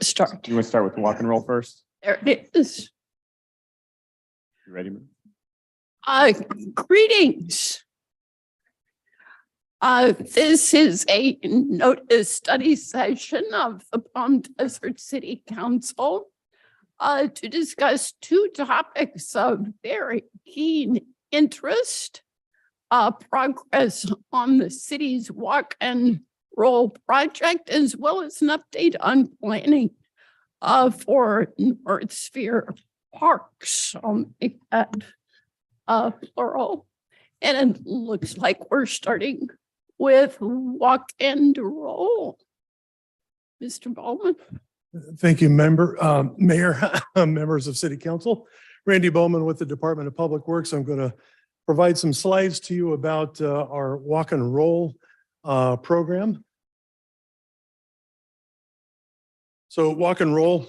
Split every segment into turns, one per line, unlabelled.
to start.
You want to start with walk and roll first?
There it is.
You ready? Mary?
Greetings. This is a notice study session of the Palm Desert City Council to discuss two topics of very keen interest. Progress on the city's walk and roll project, as well as an update on planning for North Sphere Parks. I'll make that plural. And it looks like we're starting with walk and roll. Mr. Bowman.
Thank you, Mayor, members of City Council. Randy Bowman with the Department of Public Works. I'm going to provide some slides to you about our walk and roll program. So walk and roll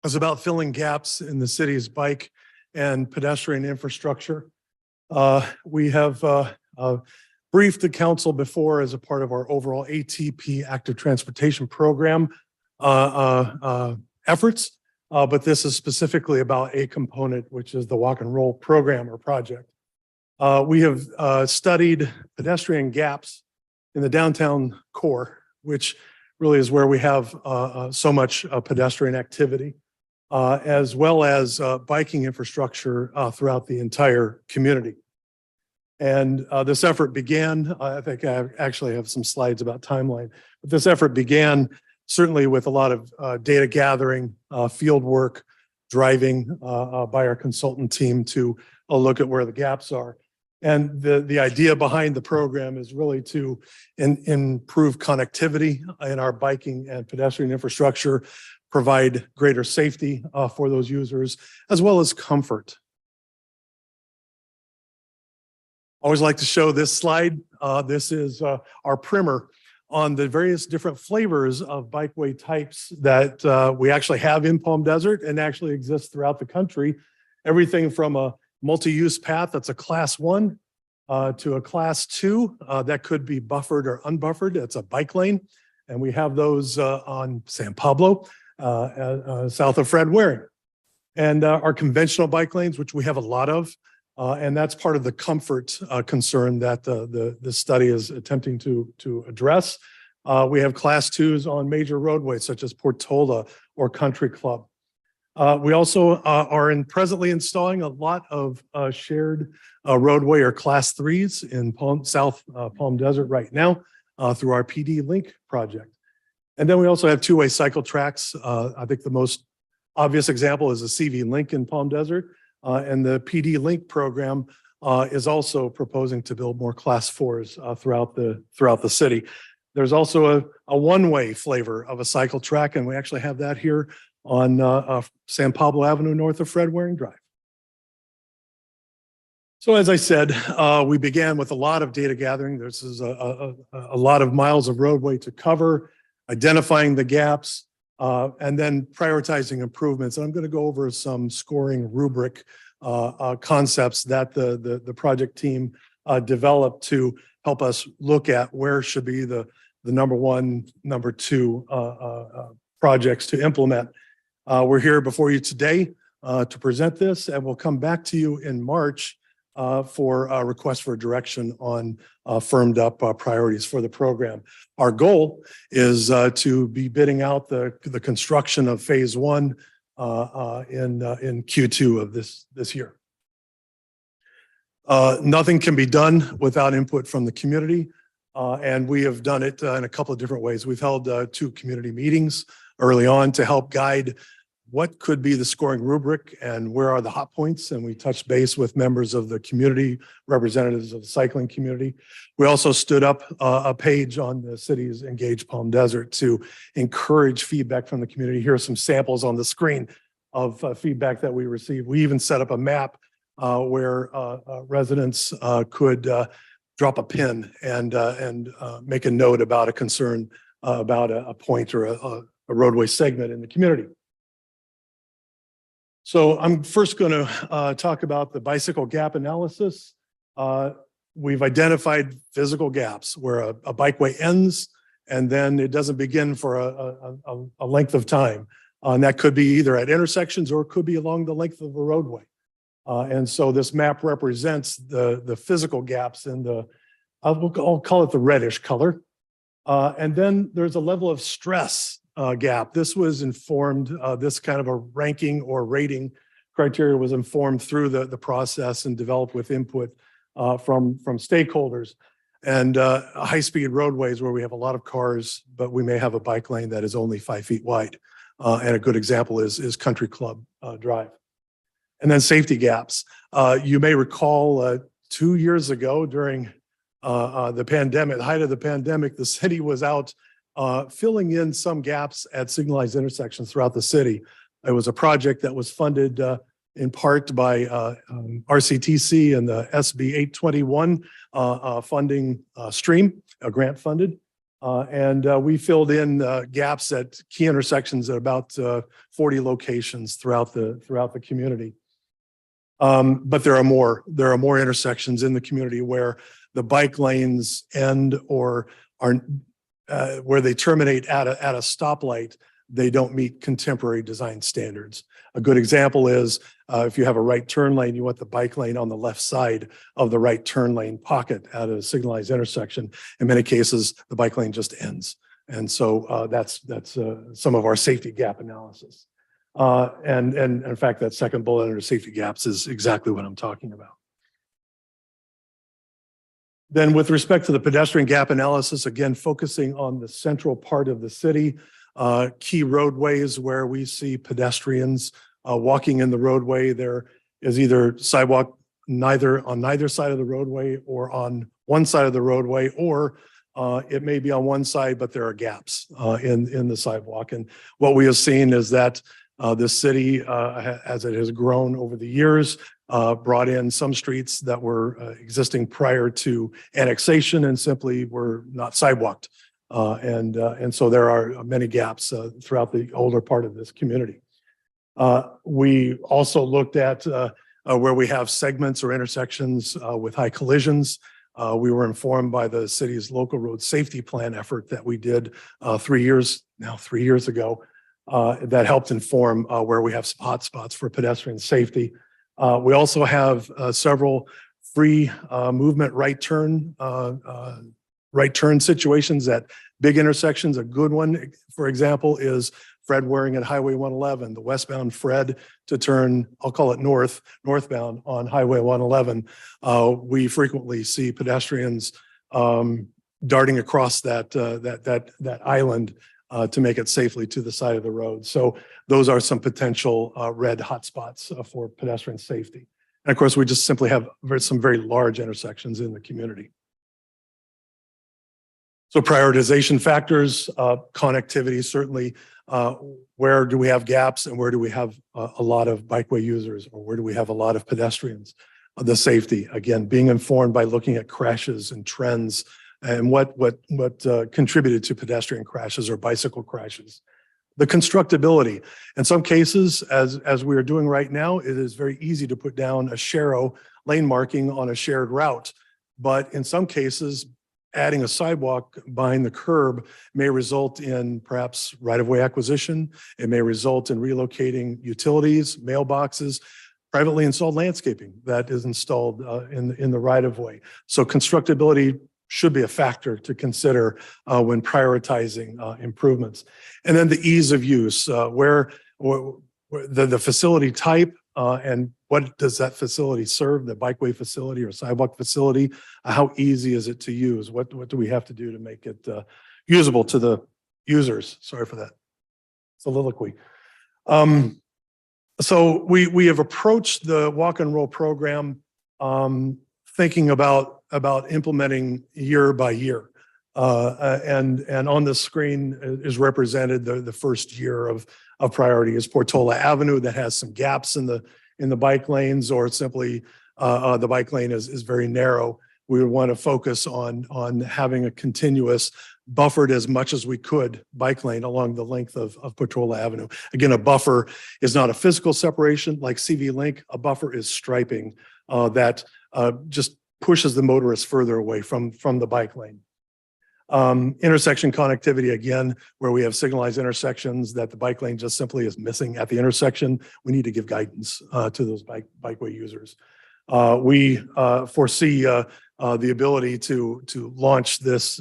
is about filling gaps in the city's bike and pedestrian infrastructure. We have briefed the council before as a part of our overall ATP active transportation program efforts, but this is specifically about a component, which is the walk and roll program or project. We have studied pedestrian gaps in the downtown core, which really is where we have so much pedestrian activity, as well as biking infrastructure throughout the entire community. And this effort began, I think I actually have some slides about timeline, but this effort began certainly with a lot of data gathering, field work, driving by our consultant team to look at where the gaps are. And the idea behind the program is really to improve connectivity in our biking and pedestrian infrastructure, provide greater safety for those users, as well as comfort. Always like to show this slide. This is our primer on the various different flavors of bikeway types that we actually have in Palm Desert and actually exist throughout the country. Everything from a multi-use path that's a class 1 to a class 2 that could be buffered or unbuffered. It's a bike lane. And we have those on San Pablo, south of Fred Waring. And our conventional bike lanes, which we have a lot of, and that's part of the comfort concern that the study is attempting to address. We have class 2s on major roadways such as Portola or Country Club. We also are presently installing a lot of shared roadway or class 3s in South Palm Desert right now through our PD Link project. And then we also have two-way cycle tracks. I think the most obvious example is the CV Link in Palm Desert. And the PD Link program is also proposing to build more class 4s throughout the city. There's also a one-way flavor of a cycle track, and we actually have that here on San Pablo Avenue north of Fred Waring Drive. So as I said, we began with a lot of data gathering. This is a lot of miles of roadway to cover, identifying the gaps, and then prioritizing improvements. And I'm going to go over some scoring rubric concepts that the project team developed to help us look at where should be the number 1, number 2 projects to implement. We're here before you today to present this, and we'll come back to you in March for a request for direction on firmed up priorities for the program. Our goal is to be bidding out the construction of phase 1 in Q2 of this year. Nothing can be done without input from the community, and we have done it in a couple of different ways. We've held 2 community meetings early on to help guide what could be the scoring rubric and where are the hot points. And we touched base with members of the community, representatives of the cycling community. We also stood up a page on the city's Engage Palm Desert to encourage feedback from the community. Here are some samples on the screen of feedback that we received. We even set up a map where residents could drop a pin and make a note about a concern about a point or a roadway segment in the community. So I'm first going to talk about the bicycle gap analysis. We've identified physical gaps where a bikeway ends and then it doesn't begin for a length of time. And that could be either at intersections or it could be along the length of a roadway. And so this map represents the physical gaps in I'll call it the reddish color. And then there's a level of stress gap. This was informed, this kind of a ranking or rating criteria was informed through the process and developed with input from stakeholders. And high-speed roadways where we have a lot of cars, but we may have a bike lane that is only 5 feet wide. And a good example is Country Club Drive. And then safety gaps. You may recall 2 years ago during the pandemic, the height of the pandemic, the city was out filling in some gaps at signalized intersections throughout the city. It was a project that was funded in part by RCTC and the SB 821 funding stream, grant funded. And we filled in gaps at key intersections at about 40 locations throughout the community. But there are more intersections in the community where the bike lanes end or are where they terminate at a stoplight. They don't meet contemporary design standards. A good example is if you have a right turn lane, you want the bike lane on the left side of the right turn lane pocket at a signalized intersection. In many cases, the bike lane just ends. And so that's some of our safety gap analysis. And in fact, that second bullet under safety gaps is exactly what I'm talking about. Then with respect to the pedestrian gap analysis, again, focusing on the central part of the city, key roadways where we see pedestrians walking in the roadway. There is either sidewalk on neither side of the roadway or on one side of the roadway, or it may be on one side, but there are gaps in the sidewalk. And what we have seen is that the city, as it has grown over the years, brought in some streets that were existing prior to annexation and simply were not sidewalked. And so there are many gaps throughout the older part of this community. We also looked at where we have segments or intersections with high collisions. We were informed by the city's local road safety plan effort that we did 3 years ago that helped inform where we have hot spots for pedestrian safety. We also have several free movement right turn situations at big intersections. A good one, for example, is Fred Waring at Highway 111, the westbound Fred to turn, I'll call it northbound on Highway 111. We frequently see pedestrians darting across that island to make it safely to the side of the road. So those are some potential red hotspots for pedestrian safety. And of course, we just simply have some very large intersections in the community. So prioritization factors, connectivity, certainly, where do we have gaps and where do we have a lot of bikeway users, or where do we have a lot of pedestrians? The safety, again, being informed by looking at crashes and trends and what contributed to pedestrian crashes or bicycle crashes. The constructability. In some cases, as we are doing right now, it is very easy to put down a Sharrow lane marking on a shared route. But in some cases, adding a sidewalk behind the curb may result in perhaps right-of-way acquisition. It may result in relocating utilities, mailboxes, privately installed landscaping that is installed in the right-of-way. So constructability should be a factor to consider when prioritizing improvements. And then the ease of use, where the facility type and what does that facility serve, the bikeway facility or sidewalk facility? How easy is it to use? What do we have to do to make it usable to the users? Sorry for that soliloquy. So we have approached the walk and roll program thinking about implementing year by year. And on the screen is represented the first year of priority is Portola Avenue that has some gaps in the bike lanes, or simply the bike lane is very narrow. We would want to focus on having a continuous buffered as much as we could bike lane along the length of Portola Avenue. Again, a buffer is not a physical separation like CV Link. A buffer is striping that just pushes the motorist further away from the bike lane. Intersection connectivity, again, where we have signalized intersections that the bike lane just simply is missing at the intersection. We need to give guidance to those bikeway users. We foresee the ability to launch this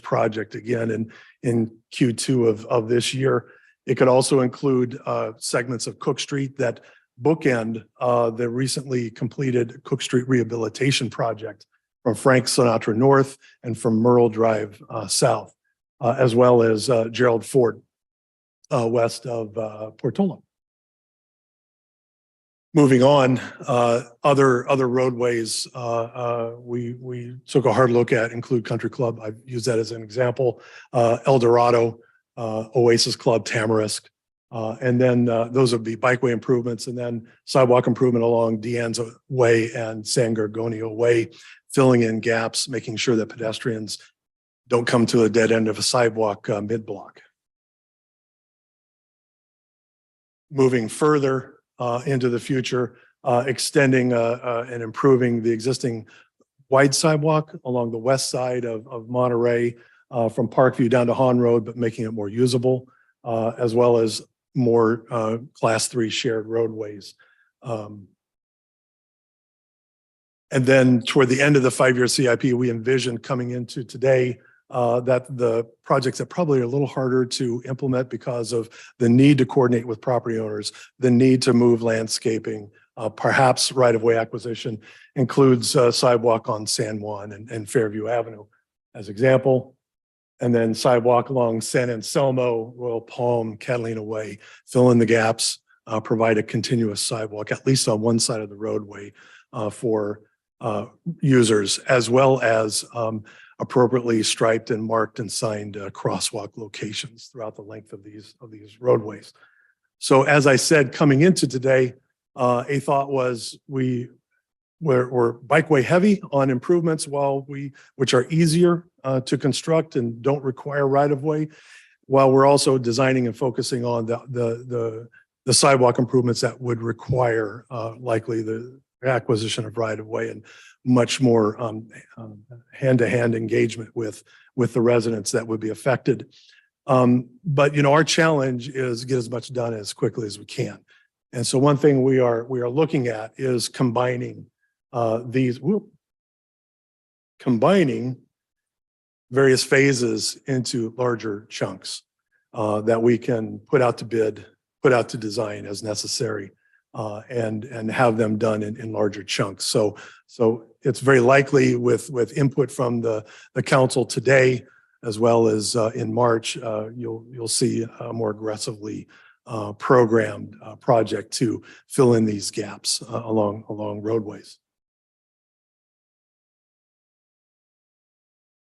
project again in Q2 of this year. It could also include segments of Cook Street that bookend the recently completed Cook Street rehabilitation project from Frank Sinatra North and from Merle Drive South, as well as Gerald Ford west of Portola. Moving on, other roadways we took a hard look at include Country Club. I've used that as an example. El Dorado, Oasis Club, Tamarisk. And then those would be bikeway improvements, and then sidewalk improvement along Deanza Way and San Gorgonio Way, filling in gaps, making sure that pedestrians don't come to a dead end of a sidewalk mid-block. Moving further into the future, extending and improving the existing wide sidewalk along the west side of Monterey from Parkview down to Hahn Road, but making it more usable, as well as more class 3 shared roadways. And then toward the end of the 5-year CIP, we envision coming into today that the projects that probably are a little harder to implement because of the need to coordinate with property owners, the need to move landscaping, perhaps right-of-way acquisition, includes sidewalk on San Juan and Fairview Avenue as example. And then sidewalk along San Anselmo, Royal Palm, Catalina Way, fill in the gaps, provide a continuous sidewalk, at least on one side of the roadway for users, as well as appropriately striped and marked and signed crosswalk locations throughout the length of these roadways. So as I said, coming into today, a thought was we're bikeway heavy on improvements which are easier to construct and don't require right of way, while we're also designing and focusing on the sidewalk improvements that would require likely the acquisition of right of way and much more hand-to-hand engagement with the residents that would be affected. But our challenge is get as much done as quickly as we can. And so one thing we are looking at is combining various phases into larger chunks that we can put out to bid, put out to design as necessary, and have them done in larger chunks. So it's very likely with input from the council today, as well as in March, you'll see a more aggressively programmed project to fill in these gaps along roadways.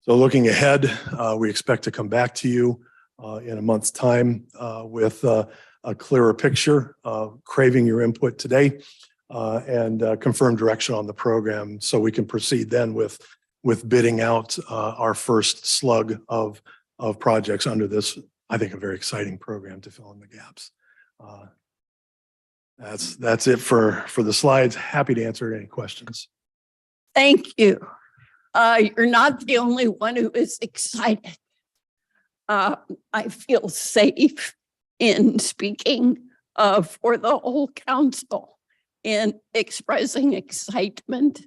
So looking ahead, we expect to come back to you in a month's time with a clearer picture, craving your input today, and confirm direction on the program so we can proceed then with bidding out our first slug of projects under this, I think, a very exciting program to fill in the gaps. That's it for the slides. Happy to answer any questions.
Thank you. You're not the only one who is excited. I feel safe in speaking for the whole council in expressing excitement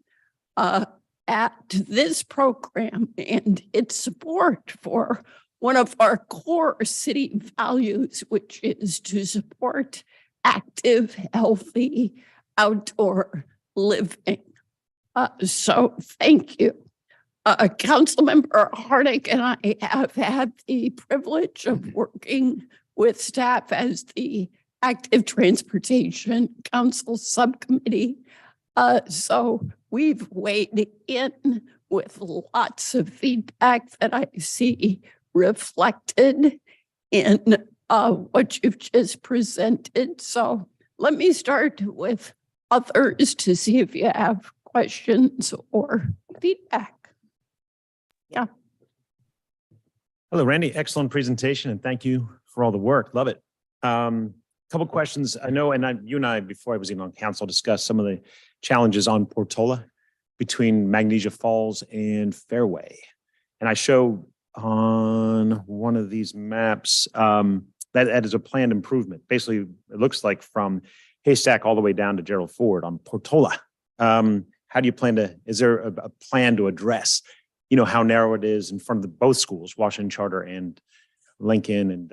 at this program and its support for one of our core city values, which is to support active, healthy, outdoor living. So thank you. Councilmember Hardick and I have had the privilege of working with staff as the Active Transportation Council Subcommittee. So we've weighed in with lots of feedback that I see reflected in what you've just presented. So let me start with others to see if you have questions or feedback. Yeah.
Hello, Randy. Excellent presentation, and thank you for all the work. Love it. Couple questions. I know, you and I, before I was even on council, discussed some of the challenges on Portola between Magnesia Falls and Fairway. And I show on one of these maps, that is a planned improvement. Basically, it looks like from Haystack all the way down to Gerald Ford on Portola. How do you plan to, is there a plan to address, how narrow it is in front of both schools, Washington Charter and Lincoln? And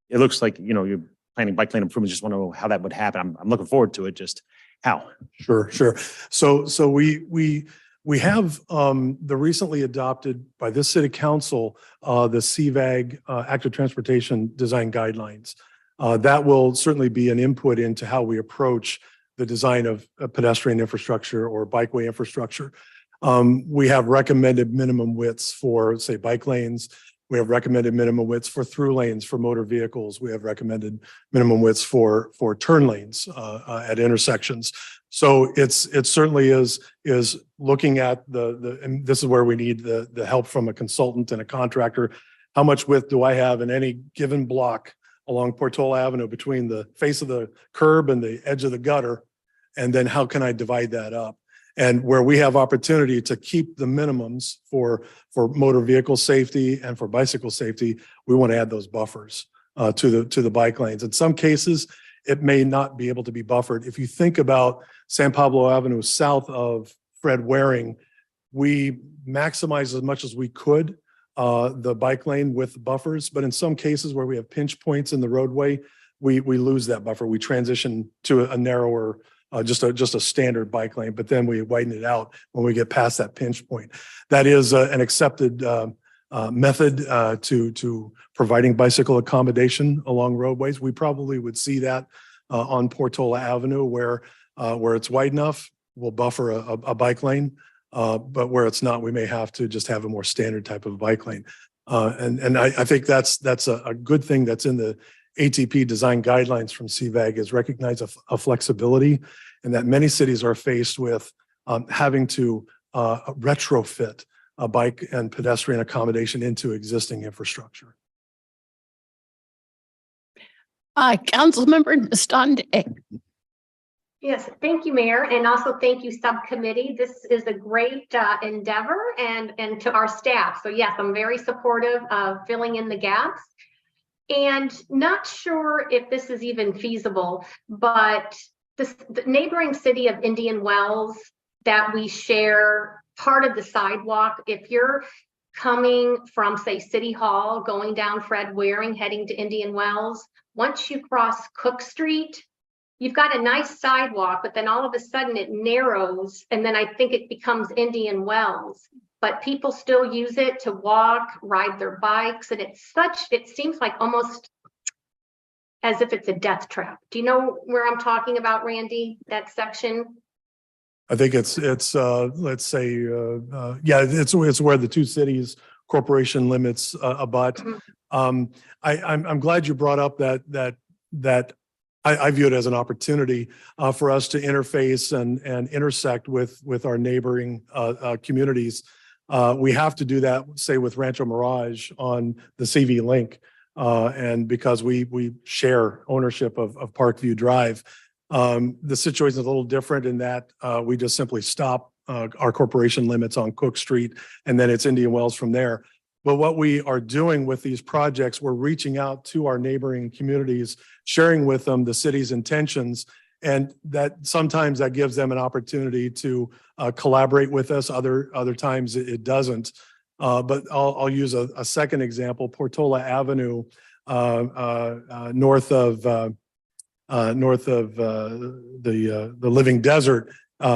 it looks like, you're planning bike lane improvements. Just want to know how that would happen. I'm looking forward to it. Just how?
Sure. So we have the recently adopted by this city council, the CVAG active transportation design guidelines. That will certainly be an input into how we approach the design of pedestrian infrastructure or bikeway infrastructure. We have recommended minimum widths for, say, bike lanes. We have recommended minimum widths for through lanes for motor vehicles. We have recommended minimum widths for turn lanes at intersections. So it certainly is looking at and this is where we need the help from a consultant and a contractor. How much width do I have in any given block along Portola Avenue between the face of the curb and the edge of the gutter? And then how can I divide that up? And where we have opportunity to keep the minimums for motor vehicle safety and for bicycle safety, we want to add those buffers to the bike lanes. In some cases, it may not be able to be buffered. If you think about San Pablo Avenue south of Fred Waring, we maximize as much as we could the bike lane with buffers, but in some cases where we have pinch points in the roadway, we lose that buffer. We transition to a narrower, just a standard bike lane, but then we widen it out when we get past that pinch point. That is an accepted method to providing bicycle accommodation along roadways. We probably would see that on Portola Avenue where it's wide enough, we'll buffer a bike lane. But where it's not, we may have to just have a more standard type of bike lane. And I think that's a good thing that's in the ATP design guidelines from CVAG, is recognize a flexibility, and that many cities are faced with having to retrofit a bike and pedestrian accommodation into existing infrastructure.
Councilmember Nastande.
Yes, thank you, Mayor, and also thank you, subcommittee. This is a great endeavor, and to our staff. So yes, I'm very supportive of filling in the gaps, and not sure if this is even feasible, but the neighboring city of Indian Wells that we share part of the sidewalk. If you're coming from, say, City Hall, going down Fred Waring, heading to Indian Wells, once you cross Cook Street, you've got a nice sidewalk, but then all of a sudden it narrows, and then I think it becomes Indian Wells. But people still use it to walk, ride their bikes, and it seems like almost as if it's a death trap. Do you know where I'm talking about, Randy, that section?
I think it's let's say, yeah, it's where the two cities corporation limits abut. I'm glad you brought up that I view it as an opportunity for us to interface and intersect with our neighboring communities. We have to do that, say, with Rancho Mirage on the CV Link, and because we share ownership of Parkview Drive. The situation is a little different in that we just simply stop our corporation limits on Cook Street, and then it's Indian Wells from there. But what we are doing with these projects, we're reaching out to our neighboring communities, sharing with them the city's intentions, and that sometimes that gives them an opportunity to collaborate with us. Other times it doesn't. But I'll use a second example: Portola Avenue, north of the Living Desert.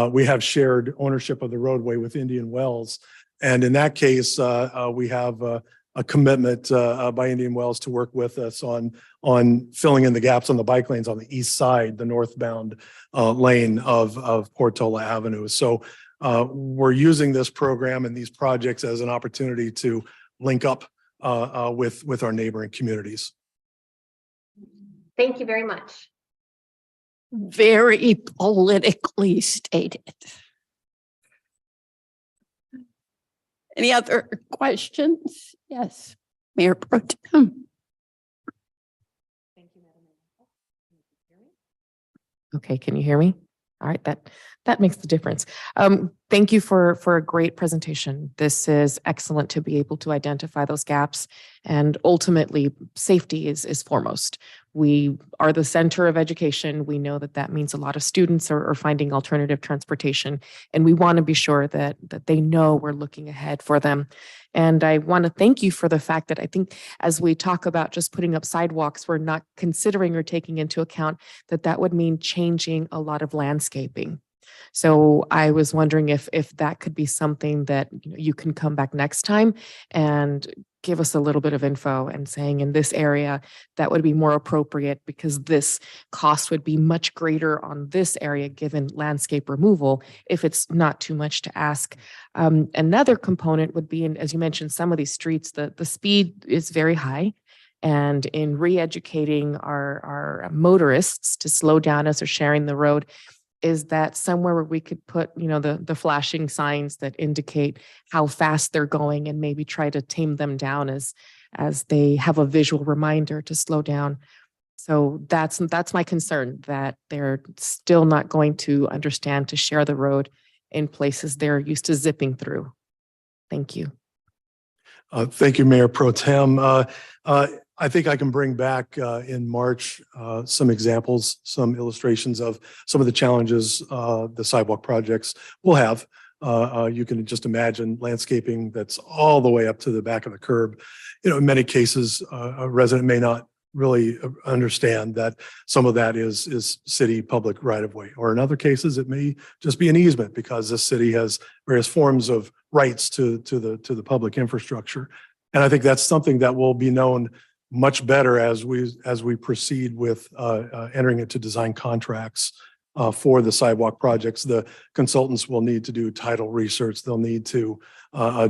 We have shared ownership of the roadway with Indian Wells. And in that case, we have a commitment by Indian Wells to work with us on filling in the gaps on the bike lanes on the east side, the northbound lane of Portola Avenue. So we're using this program and these projects as an opportunity to link up with our neighboring communities.
Thank you very much.
Very politically stated. Any other questions? Yes, Mayor Pro Tem.
Thank you, Madam Mayor. Okay, can you hear me? All right, that makes the difference. Thank you for a great presentation. This is excellent to be able to identify those gaps, and ultimately safety is foremost. We are the center of education. We know that means a lot of students are finding alternative transportation, and we want to be sure that they know we're looking ahead for them. And I want to thank you for the fact that I think as we talk about just putting up sidewalks, we're not considering or taking into account that would mean changing a lot of landscaping. So I was wondering if that could be something that you can come back next time and give us a little bit of info and saying in this area that would be more appropriate because this cost would be much greater on this area given landscape removal if it's not too much to ask. Another component would be, as you mentioned, some of these streets, the speed is very high. And in re-educating our motorists to slow down as they're sharing the road, is that somewhere where we could put, the flashing signs that indicate how fast they're going and maybe try to tame them down as they have a visual reminder to slow down. So that's my concern, that they're still not going to understand to share the road in places they're used to zipping through. Thank you.
Thank you, Mayor Pro Tem. I think I can bring back in March some examples, some illustrations of some of the challenges the sidewalk projects will have. You can just imagine landscaping that's all the way up to the back of the curb. In many cases, a resident may not really understand that some of that is city public right of way, or in other cases, it may just be an easement because the city has various forms of rights to the public infrastructure. And I think that's something that will be known much better as we proceed with entering into design contracts for the sidewalk projects. The consultants will need to do title research. They'll need to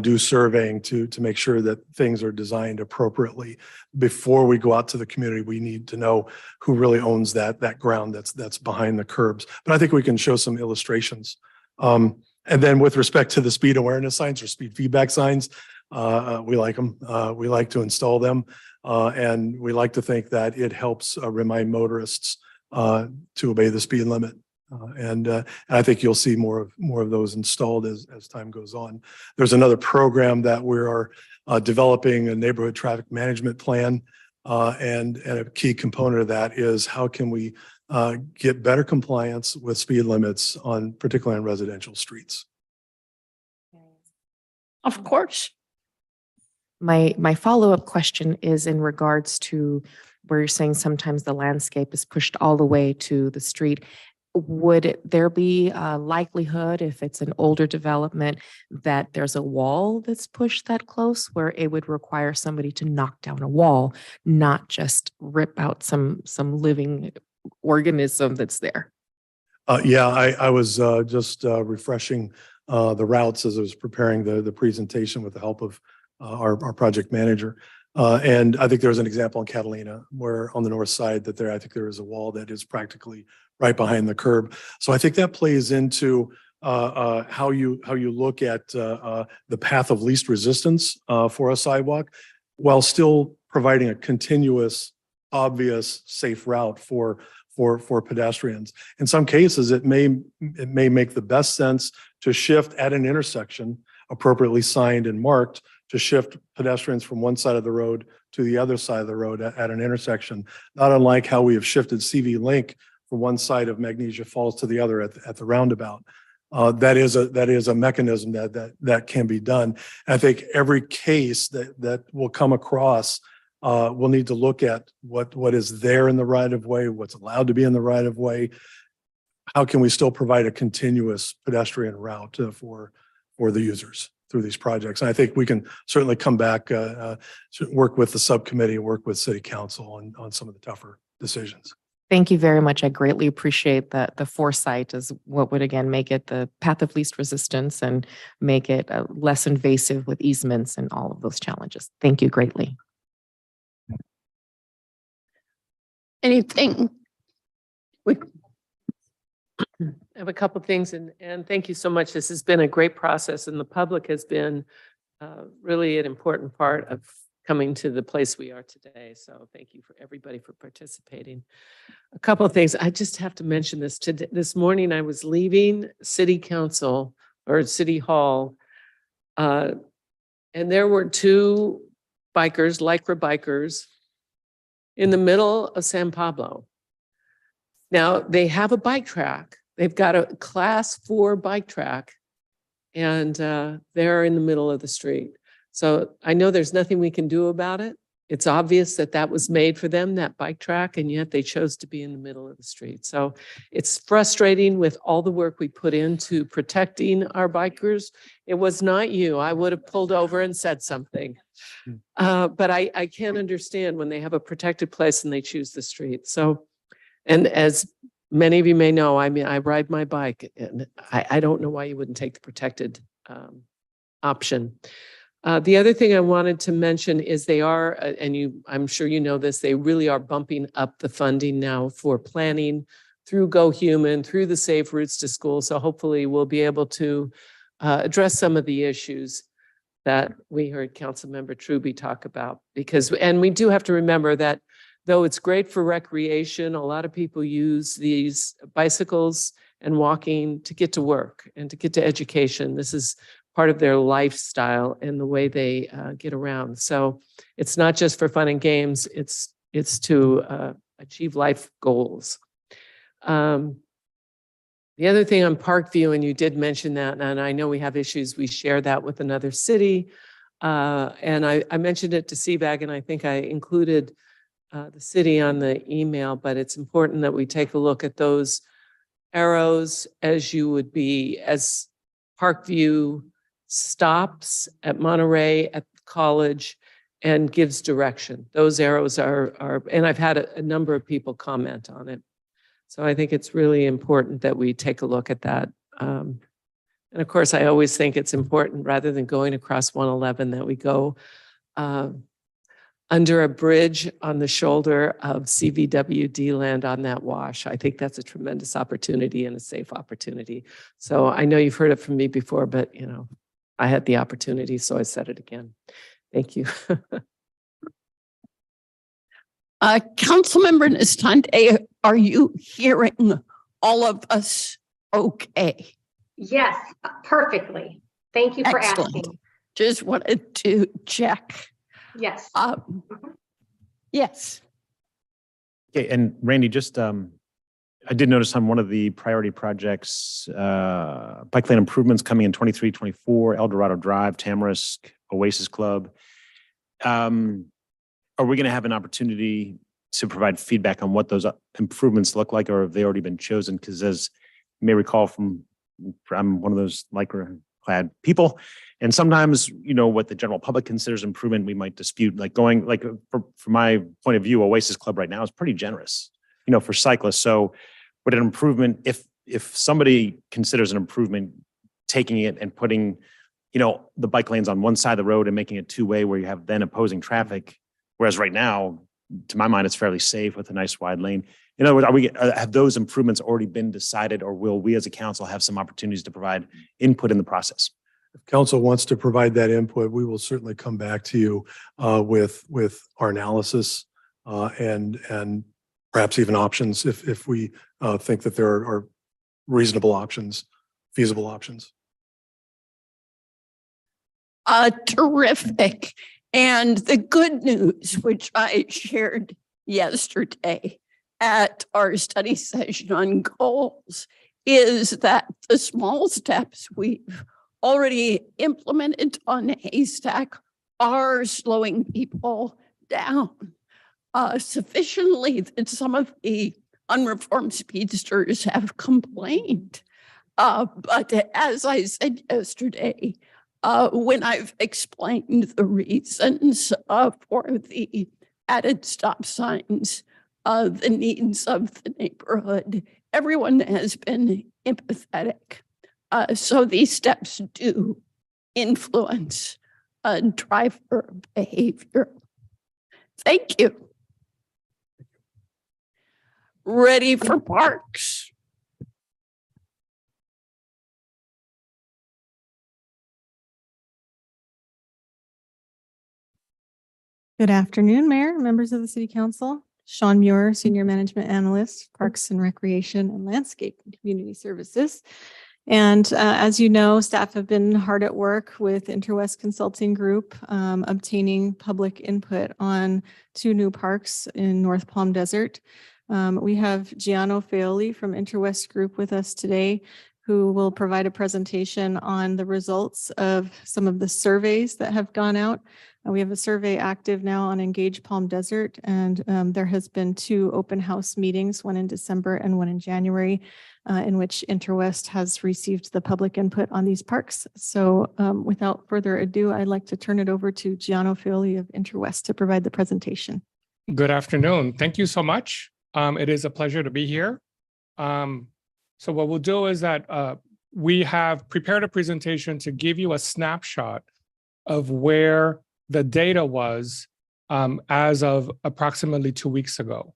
do surveying to make sure that things are designed appropriately. Before we go out to the community, we need to know who really owns that ground that's behind the curbs. But I think we can show some illustrations. And then with respect to the speed awareness signs or speed feedback signs, we like them. We like to install them. And we like to think that it helps remind motorists to obey the speed limit. And I think you'll see more of those installed as time goes on. There's another program that we are developing, a neighborhood traffic management plan. And a key component of that is how can we get better compliance with speed limits particularly on residential streets.
Of course.
My follow-up question is in regards to where you're saying sometimes the landscape is pushed all the way to the street. Would there be a likelihood, if it's an older development, that there's a wall that's pushed that close where it would require somebody to knock down a wall, not just rip out some living organism that's there?
Yeah, I was just refreshing the routes as I was preparing the presentation with the help of our project manager. And I think there was an example in Catalina where on the north side I think there is a wall that is practically right behind the curb. So I think that plays into how you look at the path of least resistance for a sidewalk while still providing a continuous, obvious, safe route for pedestrians. In some cases, it may make the best sense to shift at an intersection appropriately signed and marked to shift pedestrians from one side of the road to the other side of the road at an intersection, not unlike how we have shifted CV Link from one side of Magnesia Falls to the other at the roundabout. That is a mechanism that can be done. And I think every case that will come across we'll need to look at what is there in the right of way, what's allowed to be in the right of way. How can we still provide a continuous pedestrian route for the users through these projects? And I think we can certainly come back, work with the subcommittee, work with City Council on some of the tougher decisions.
Thank you very much. I greatly appreciate that. The foresight is what would again make it the path of least resistance and make it less invasive with easements and all of those challenges. Thank you greatly.
Anything?
I have a couple of things, and thank you so much. This has been a great process, and the public has been really an important part of coming to the place we are today. So thank you for everybody for participating. A couple of things. I just have to mention this. This morning, I was leaving City Council or City Hall. And there were two bikers, Lycra bikers, in the middle of San Pablo. Now, they have a bike track. They've got a class 4 bike track, and they're in the middle of the street. So I know there's nothing we can do about it. It's obvious that that was made for them, that bike track, and yet they chose to be in the middle of the street. So it's frustrating with all the work we put into protecting our bikers. It was not you. I would have pulled over and said something. But I can't understand when they have a protected place and they choose the street. So, and as many of you may know, I mean, I ride my bike, and I don't know why you wouldn't take the protected option. The other thing I wanted to mention is they are, and I'm sure you know this, they really are bumping up the funding now for planning through Go Human, through the Safe Routes to School. So hopefully we'll be able to address some of the issues that we heard Councilmember Truby talk about. And we do have to remember that though it's great for recreation, a lot of people use these bicycles and walking to get to work and to get to education. This is part of their lifestyle and the way they get around. So it's not just for fun and games, it's to achieve life goals. The other thing on Parkview, and you did mention that, and I know we have issues, we share that with another city. And I mentioned it to CVAG, and I think I included the city on the email, but it's important that we take a look at those arrows as Parkview stops at Monterey at college and gives direction. Those arrows are, and I've had a number of people comment on it. So I think it's really important that we take a look at that. And of course, I always think it's important, rather than going across 111, that we go under a bridge on the shoulder of CVWD land on that wash. I think that's a tremendous opportunity and a safe opportunity. So I know you've heard it from me before, but I had the opportunity, so I said it again. Thank you.
Councilmember Nestande, are you hearing all of us okay?
Yes, perfectly. Thank you for
Excellent.
asking.
Just wanted to check.
Yes.
Yes.
Okay, and Randy, just I did notice on one of the priority projects, bike lane improvements coming in 23, 24, El Dorado Drive, Tamarisk, Oasis Club. Are we going to have an opportunity to provide feedback on what those improvements look like, or have they already been chosen? Because as you may recall I'm one of those lycra-clad people, and sometimes, what the general public considers improvement, we might dispute. From my point of view, Oasis Club right now is pretty generous, for cyclists. So would an improvement, if somebody considers an improvement, taking it and putting, the bike lanes on one side of the road and making it two-way where you have then opposing traffic, whereas right now, to my mind, it's fairly safe with a nice wide lane. In other words, have those improvements already been decided, or will we as a council have some opportunities to provide input in the process?
If council wants to provide that input, we will certainly come back to you with our analysis and perhaps even options if we think that there are reasonable options, feasible options.
Terrific. And the good news, which I shared yesterday at our study session on goals, is that the small steps we've already implemented on Haystack are slowing people down sufficiently that some of the unreformed speedsters have complained. But as I said yesterday, when I've explained the reasons for the added stop signs, the needs of the neighborhood, everyone has been empathetic. So these steps do influence driver behavior. Thank you. Ready for parks?
Good afternoon, Mayor, members of the City Council. Sean Muir, Senior Management Analyst, Parks and Recreation and Landscape and Community Services. And as you know, staff have been hard at work with Interwest Consulting Group, obtaining public input on 2 new parks in North Palm Desert. We have Gianno Feoli from Interwest Group with us today, who will provide a presentation on the results of some of the surveys that have gone out. We have a survey active now on Engage Palm Desert, and there has been 2 open house meetings, one in December and one in January, in which Interwest has received the public input on these parks. So without further ado, I'd like to turn it over to Gianno Feoli of Interwest to provide the presentation.
Good afternoon. Thank you so much. It is a pleasure to be here. So what we'll do is that we have prepared a presentation to give you a snapshot of where the data was as of approximately 2 weeks ago.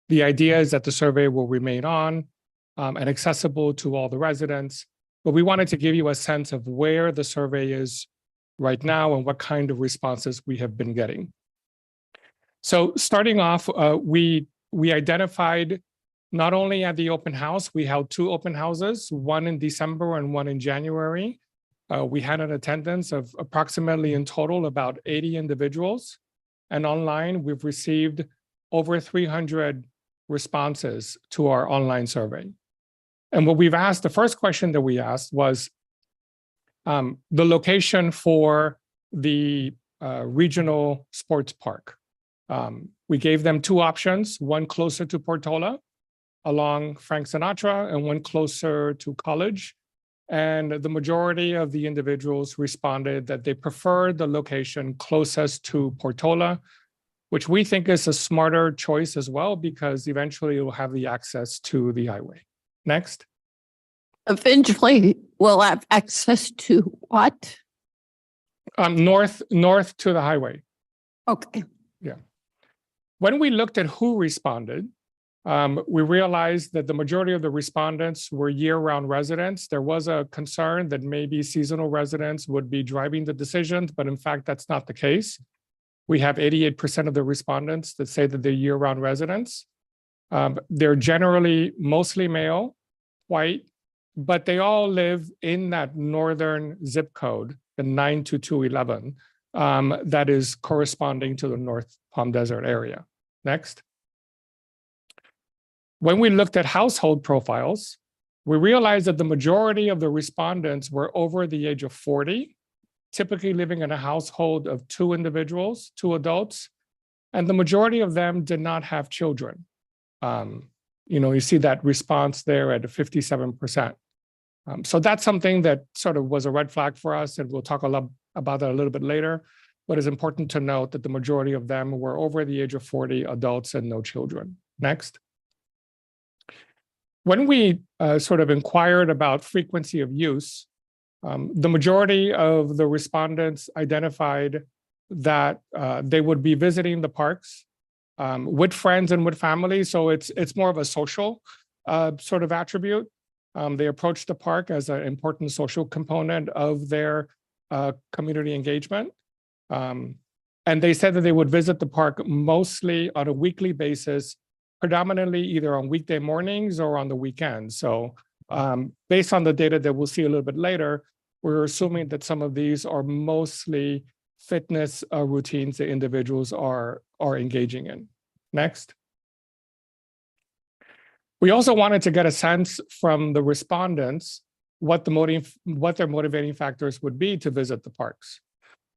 The idea is that the survey will remain on and accessible to all the residents, but we wanted to give you a sense of where the survey is right now and what kind of responses we have been getting. So starting off, we identified not only at the open house, we held 2 open houses, one in December and one in January. We had an attendance of approximately in total about 80 individuals. And online, we've received over 300 responses to our online survey. And what we've asked, the first question that we asked was the location for the regional sports park. We gave them 2 options, one closer to Portola along Frank Sinatra and one closer to College. And the majority of the individuals responded that they preferred the location closest to Portola, which we think is a smarter choice as well, because eventually it will have the access to the highway. Next.
Eventually, we'll have access to what?
North to the highway.
Okay.
When we looked at who responded, we realized that the majority of the respondents were year-round residents. There was a concern that maybe seasonal residents would be driving the decisions, but in fact, that's not the case. We have 88% of the respondents that say that they're year-round residents. They're generally mostly male, white, but they all live in that northern zip code, the 92211, that is corresponding to the North Palm Desert area. Next. When we looked at household profiles, we realized that the majority of the respondents were over the age of 40, typically living in a household of 2 individuals, 2 adults, and the majority of them did not have children. You see that response there at 57%. So that's something that sort of was a red flag for us, and we'll talk a lot about that a little bit later. But it's important to note that the majority of them were over the age of 40, adults and no children. Next. When we sort of inquired about frequency of use, the majority of the respondents identified that they would be visiting the parks with friends and with family. So it's more of a social sort of attribute. They approach the park as an important social component of their community engagement. And they said that they would visit the park mostly on a weekly basis, predominantly either on weekday mornings or on the weekends. So based on the data that we'll see a little bit later, we're assuming that some of these are mostly fitness routines that individuals are engaging in. Next. We also wanted to get a sense from the respondents what their motivating factors would be to visit the parks.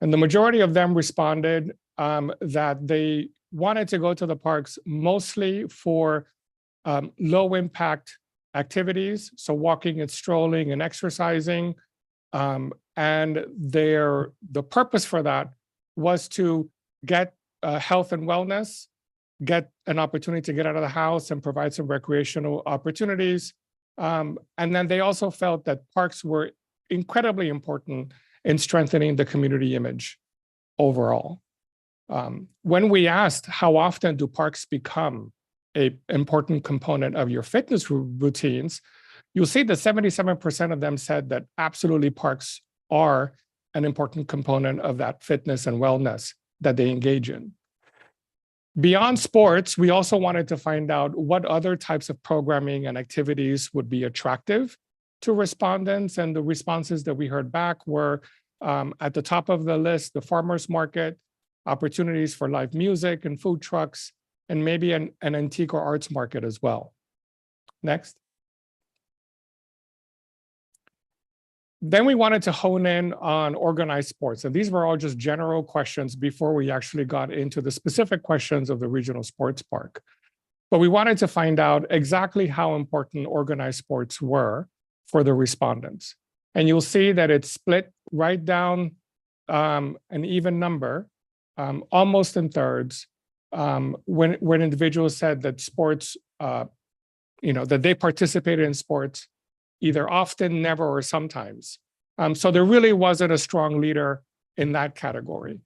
And the majority of them responded that they wanted to go to the parks mostly for low impact activities, so walking and strolling and exercising. And the purpose for that was to get health and wellness, get an opportunity to get out of the house and provide some recreational opportunities. And then they also felt that parks were incredibly important in strengthening the community image overall. When we asked how often do parks become an important component of your fitness routines, you'll see that 77% of them said that absolutely parks are an important component of that fitness and wellness that they engage in. Beyond sports, we also wanted to find out what other types of programming and activities would be attractive to respondents, and the responses that we heard back were at the top of the list, the farmers market, opportunities for live music and food trucks, and maybe an antique or arts market as well. Next. Then we wanted to hone in on organized sports. And these were all just general questions before we actually got into the specific questions of the regional sports park. But we wanted to find out exactly how important organized sports were for the respondents. And you'll see that it's split right down an even number, almost in thirds, when individuals said that sports, that they participated in sports either often, never, or sometimes. So there really wasn't a strong leader in that category.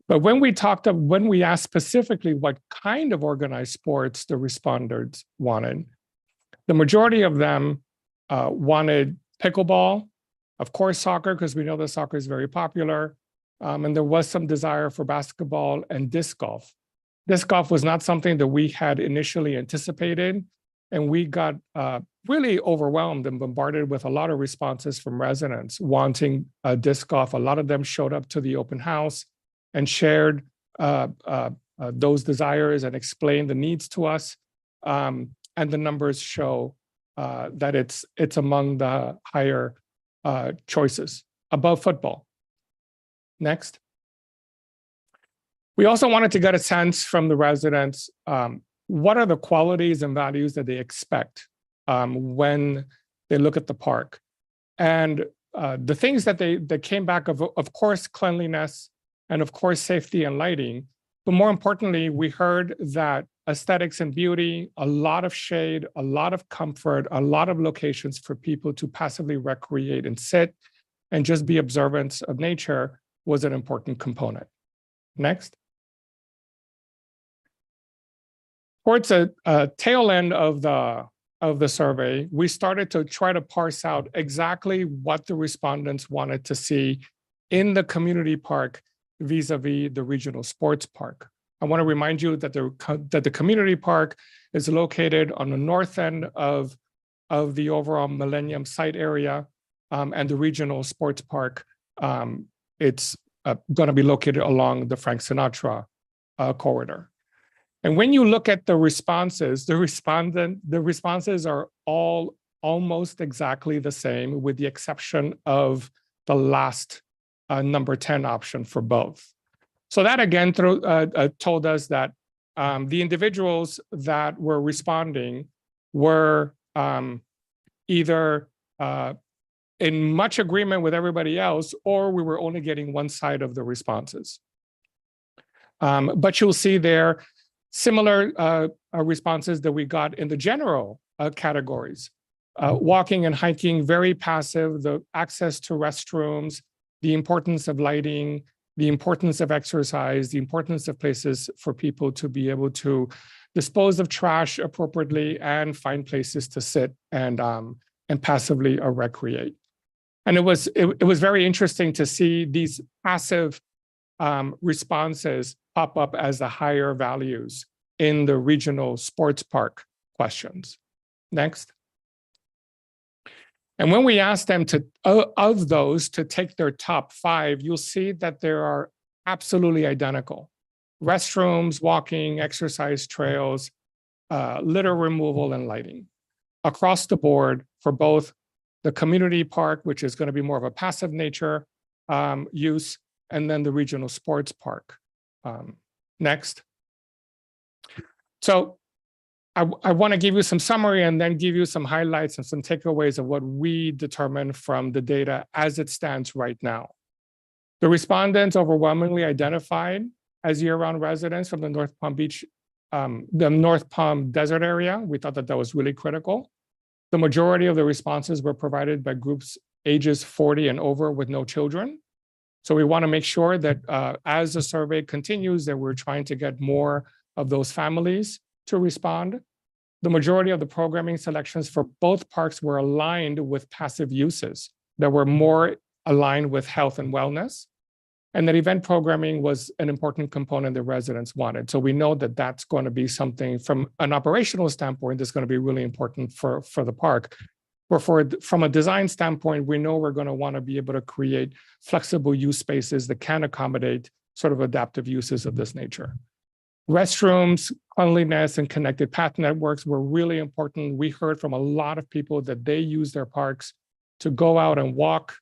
But when we asked specifically what kind of organized sports the respondents wanted, the majority of them wanted pickleball, of course soccer, because we know that soccer is very popular, and there was some desire for basketball and disc golf. Disc golf was not something that we had initially anticipated, and we got really overwhelmed and bombarded with a lot of responses from residents wanting disc golf. A lot of them showed up to the open house and shared those desires and explained the needs to us. And the numbers show that it's among the higher choices, above football. Next. We also wanted to get a sense from the residents, what are the qualities and values that they expect when they look at the park? And the things that they came back of course, cleanliness, and of course, safety and lighting. But more importantly, we heard that aesthetics and beauty, a lot of shade, a lot of comfort, a lot of locations for people to passively recreate and sit and just be observant of nature was an important component. Next. Towards a tail end of the survey, we started to try to parse out exactly what the respondents wanted to see in the community park vis-a-vis the regional sports park. I want to remind you that the community park is located on the north end of the overall Millennium site area, and the regional sports park, it's going to be located along the Frank Sinatra corridor. And when you look at the responses, the responses are all almost exactly the same, with the exception of the last number 10 option for both. So that again told us that the individuals that were responding were either in much agreement with everybody else, or we were only getting one side of the responses. But you'll see there similar responses that we got in the general categories. Walking and hiking, very passive, the access to restrooms, the importance of lighting, the importance of exercise, the importance of places for people to be able to dispose of trash appropriately and find places to sit and passively recreate. And it was very interesting to see these passive responses pop up as the higher values in the regional sports park questions. Next. And when we asked them of those to take their top 5, you'll see that they are absolutely identical. Restrooms, walking, exercise trails, litter removal, and lighting. Across the board for both the community park, which is going to be more of a passive nature use, and then the regional sports park. Next. So I want to give you some summary and then give you some highlights and some takeaways of what we determined from the data as it stands right now. The respondents overwhelmingly identified as year-round residents from the North Palm Beach, the North Palm Desert area. We thought that was really critical. The majority of the responses were provided by groups ages 40 and over with no children. So we want to make sure that as the survey continues, that we're trying to get more of those families to respond. The majority of the programming selections for both parks were aligned with passive uses that were more aligned with health and wellness, and that event programming was an important component that residents wanted. So we know that that's going to be something from an operational standpoint that's going to be really important for the park. But from a design standpoint, we know we're going to want to be able to create flexible use spaces that can accommodate sort of adaptive uses of this nature. Restrooms, cleanliness, and connected path networks were really important. We heard from a lot of people that they use their parks to go out and walk,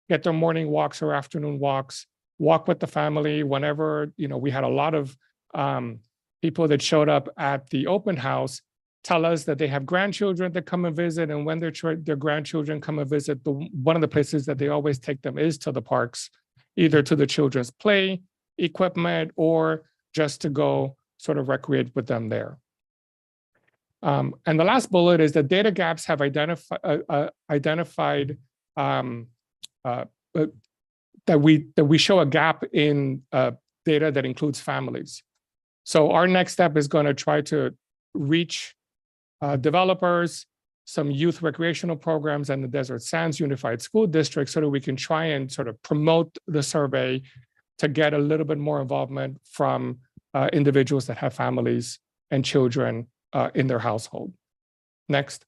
get their morning walks or afternoon walks, walk with the family whenever, we had a lot of people that showed up at the open house tell us that they have grandchildren that come and visit. And when their grandchildren come and visit, one of the places that they always take them is to the parks, either to the children's play equipment or just to go sort of recreate with them there. And the last bullet is that data gaps have identified that we show a gap in data that includes families. So our next step is going to try to reach developers, some youth recreational programs, and the Desert Sands Unified School District so that we can try and sort of promote the survey to get a little bit more involvement from individuals that have families and children in their household. Next.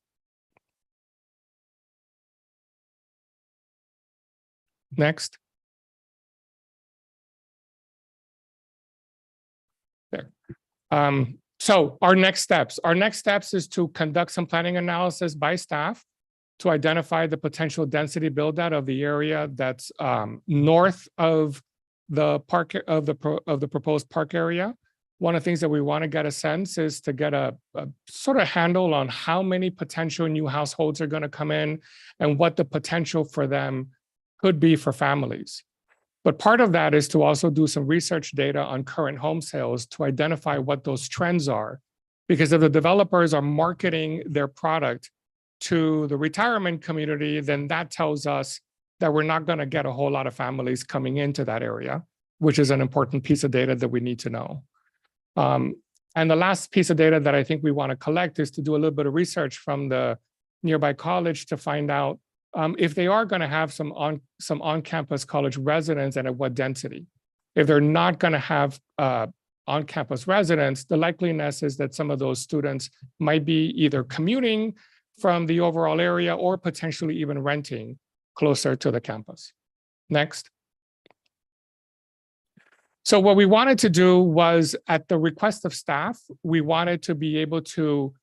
Next. There. So our next steps is to conduct some planning analysis by staff to identify the potential density build out of the area that's north of the park of the proposed park area. One of the things that we want to get a sense is to get a sort of handle on how many potential new households are going to come in and what the potential for them could be for families. But part of that is to also do some research data on current home sales to identify what those trends are. Because if the developers are marketing their product to the retirement community, then that tells us that we're not going to get a whole lot of families coming into that area, which is an important piece of data that we need to know. And the last piece of data that I think we want to collect is to do a little bit of research from the nearby college to find out if they are going to have some on-campus college residents and at what density. If they're not going to have on-campus residents, the likeliness is that some of those students might be either commuting from the overall area or potentially even renting closer to the campus. Next. So what we wanted to do was, at the request of staff, we wanted to be able to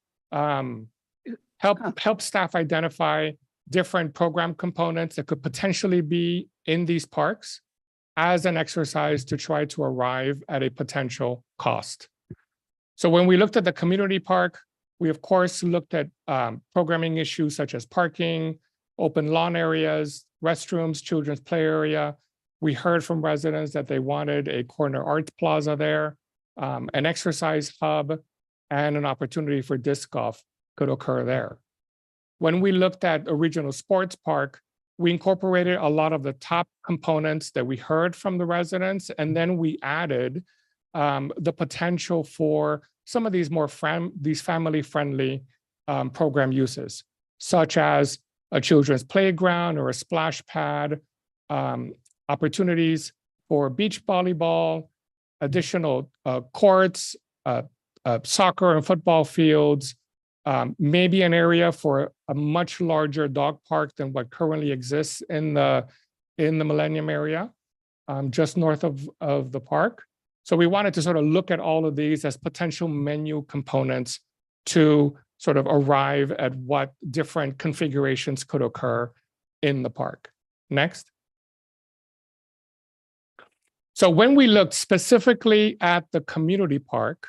help staff identify different program components that could potentially be in these parks as an exercise to try to arrive at a potential cost. So when we looked at the community park, we of course looked at programming issues such as parking, open lawn areas, restrooms, children's play area. We heard from residents that they wanted a corner art plaza there, an exercise hub, and an opportunity for disc golf could occur there. When we looked at a regional sports park, we incorporated a lot of the top components that we heard from the residents, and then we added the potential for some of these these family-friendly program uses, such as a children's playground or a splash pad, opportunities for beach volleyball, additional courts, soccer and football fields, maybe an area for a much larger dog park than what currently exists in the Millennium area, just north of the park. So we wanted to sort of look at all of these as potential menu components to sort of arrive at what different configurations could occur in the park. Next. So when we looked specifically at the community park,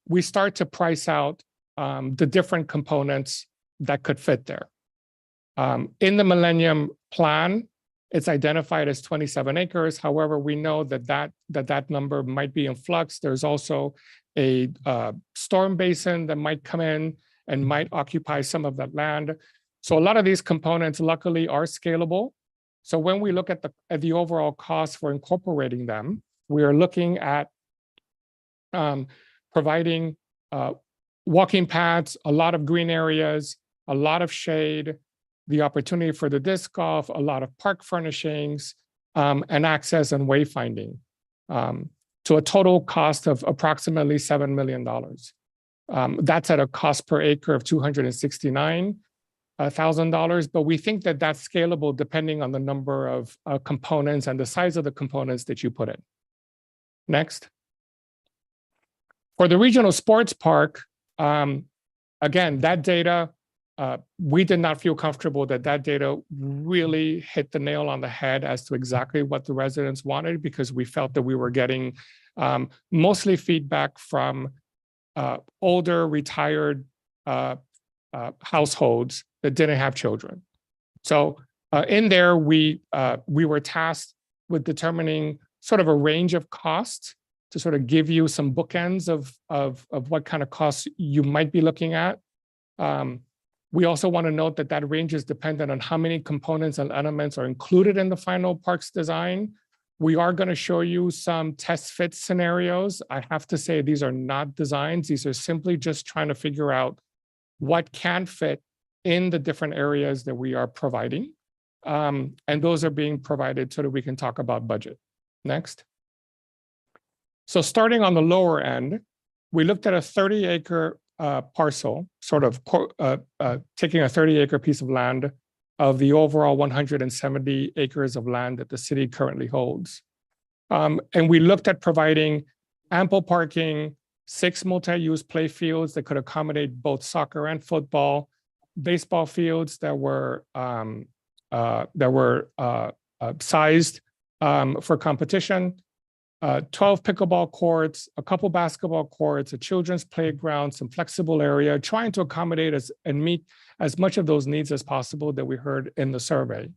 we start to price out the different components that could fit there. In the Millennium Plan, it's identified as 27 acres. However, we know that number might be in flux. There's also a storm basin that might come in and might occupy some of that land. So a lot of these components, luckily, are scalable. So when we look at the overall cost for incorporating them, we are looking at providing walking paths, a lot of green areas, a lot of shade, the opportunity for the disc golf, a lot of park furnishings, and access and wayfinding, to a total cost of approximately $7 million. That's at a cost per acre of $269. $1,000, but we think that that's scalable depending on the number of components and the size of the components that you put in. Next. For the regional sports park, again, that data, we did not feel comfortable that that data really hit the nail on the head as to exactly what the residents wanted, because we felt that we were getting mostly feedback from older, retired households that didn't have children. So in there, we were tasked with determining sort of a range of costs to sort of give you some bookends of what kind of costs you might be looking at. We also want to note that that range is dependent on how many components and elements are included in the final parks design. We are going to show you some test fit scenarios. I have to say these are not designs. These are simply just trying to figure out what can fit in the different areas that we are providing. And those are being provided so that we can talk about budget. Next. So starting on the lower end, we looked at a 30-acre parcel, sort of taking a 30-acre piece of land of the overall 170 acres of land that the city currently holds. And we looked at providing ample parking, 6 multi-use play fields that could accommodate both soccer and football, baseball fields that were sized for competition, 12 pickleball courts, a couple basketball courts, a children's playground, some flexible area, trying to accommodate and meet as much of those needs as possible that we heard in the survey.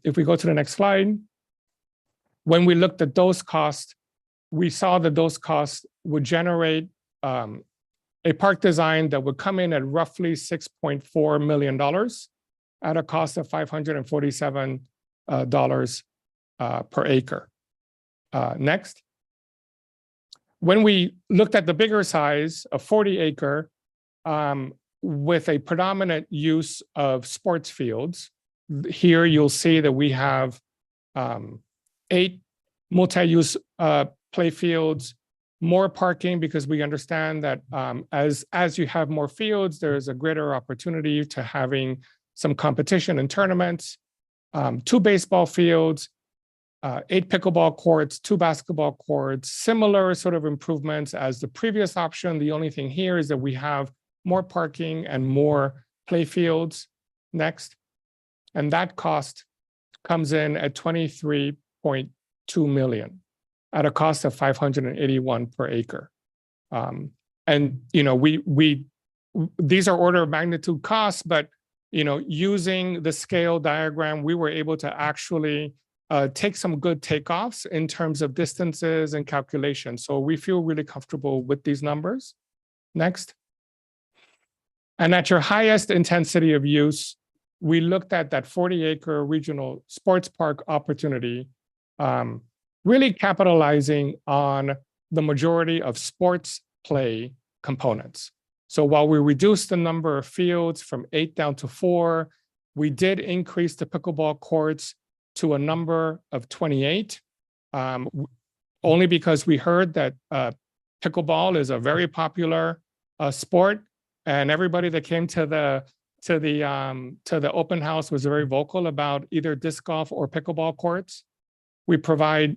If we go to the next slide, when we looked at those costs, we saw that those costs would generate a park design that would come in at roughly $6.4 million at a cost of $547 per acre. Next. When we looked at the bigger size, a 40-acre, with a predominant use of sports fields, here you'll see that we have 8 multi-use play fields, more parking, because we understand that as you have more fields, there's a greater opportunity to having some competition and tournaments, 2 baseball fields, 8 pickleball courts, 2 basketball courts, similar sort of improvements as the previous option. The only thing here is that we have more parking and more play fields. Next. And that cost comes in at $23.2 million at a cost of $581 per acre. And, you know, these are order of magnitude costs, but, you know, using the scale diagram, we were able to actually take some good takeoffs in terms of distances and calculations. So we feel really comfortable with these numbers. Next. And at your highest intensity of use, we looked at that 40-acre regional sports park opportunity, really capitalizing on the majority of sports play components. So while we reduced the number of fields from 8 down to 4, we did increase the pickleball courts to a number of 28, only because we heard that pickleball is a very popular sport, and everybody that came to the open house was very vocal about either disc golf or pickleball courts. We provide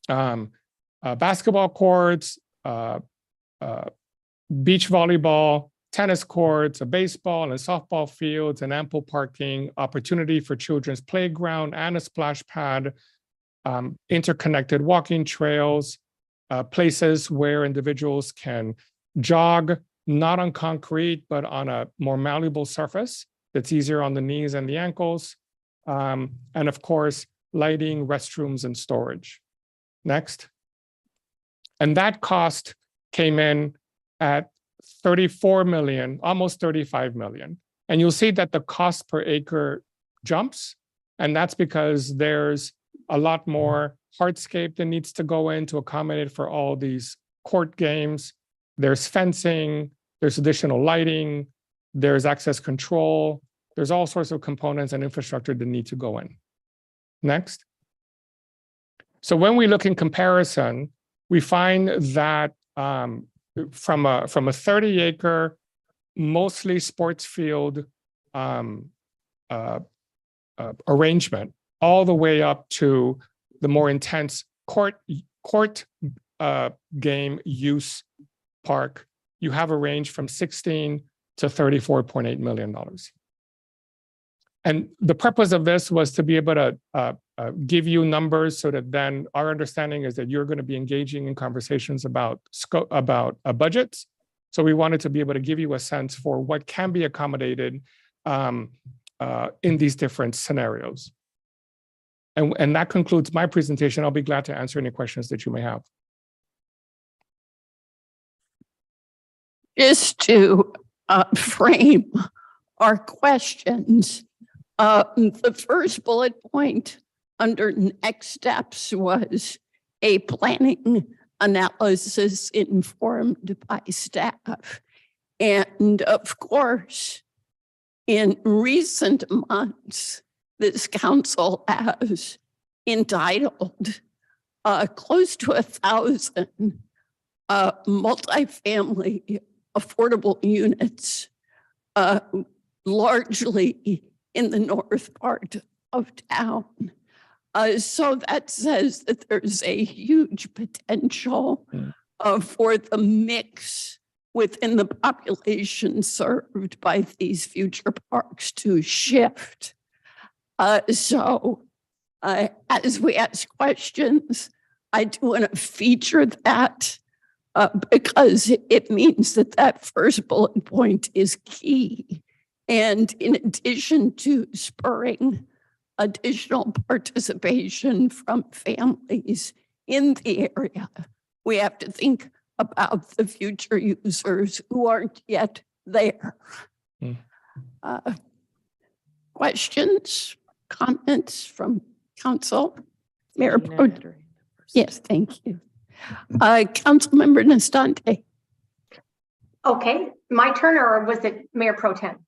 basketball courts, beach volleyball, tennis courts, a baseball and a softball fields, and ample parking, opportunity for children's playground and a splash pad, interconnected walking trails, places where individuals can jog, not on concrete, but on a more malleable surface that's easier on the knees and the ankles. And of course, lighting, restrooms, and storage. Next. And that cost came in at 34 million, almost 35 million. And you'll see that the cost per acre jumps. And that's because there's a lot more hardscape that needs to go in to accommodate for all these court games. There's fencing, there's additional lighting, there's access control, there's all sorts of components and infrastructure that need to go in. Next. So when we look in comparison, we find that from a 30-acre, mostly sports field arrangement, all the way up to the more intense court game use park, you have a range from $16 to $34.8 million. And the purpose of this was to be able to give you numbers so that then our understanding is that you're going to be engaging in conversations about budgets. So we wanted to be able to give you a sense for what can be accommodated in these different scenarios. And that concludes my presentation. I'll be glad to answer any questions that you may have.
Just to frame our questions, the first bullet point under next steps was a planning analysis informed by staff. And of course, in recent months, this council has entitled close to 1,000 multifamily affordable units, largely in the north part of town. So that says that there's a huge potential for the mix within the population served by these future parks to shift. So as we ask questions, I do want to feature that because it means that that first bullet point is key. And in addition to spurring additional participation from families in the area, we have to think about the future users who aren't yet there. Questions, comments from council? Mayor Pro. Yes, thank you. Councilmember Nestante.
Okay, my turn, or was it Mayor Pro Tem?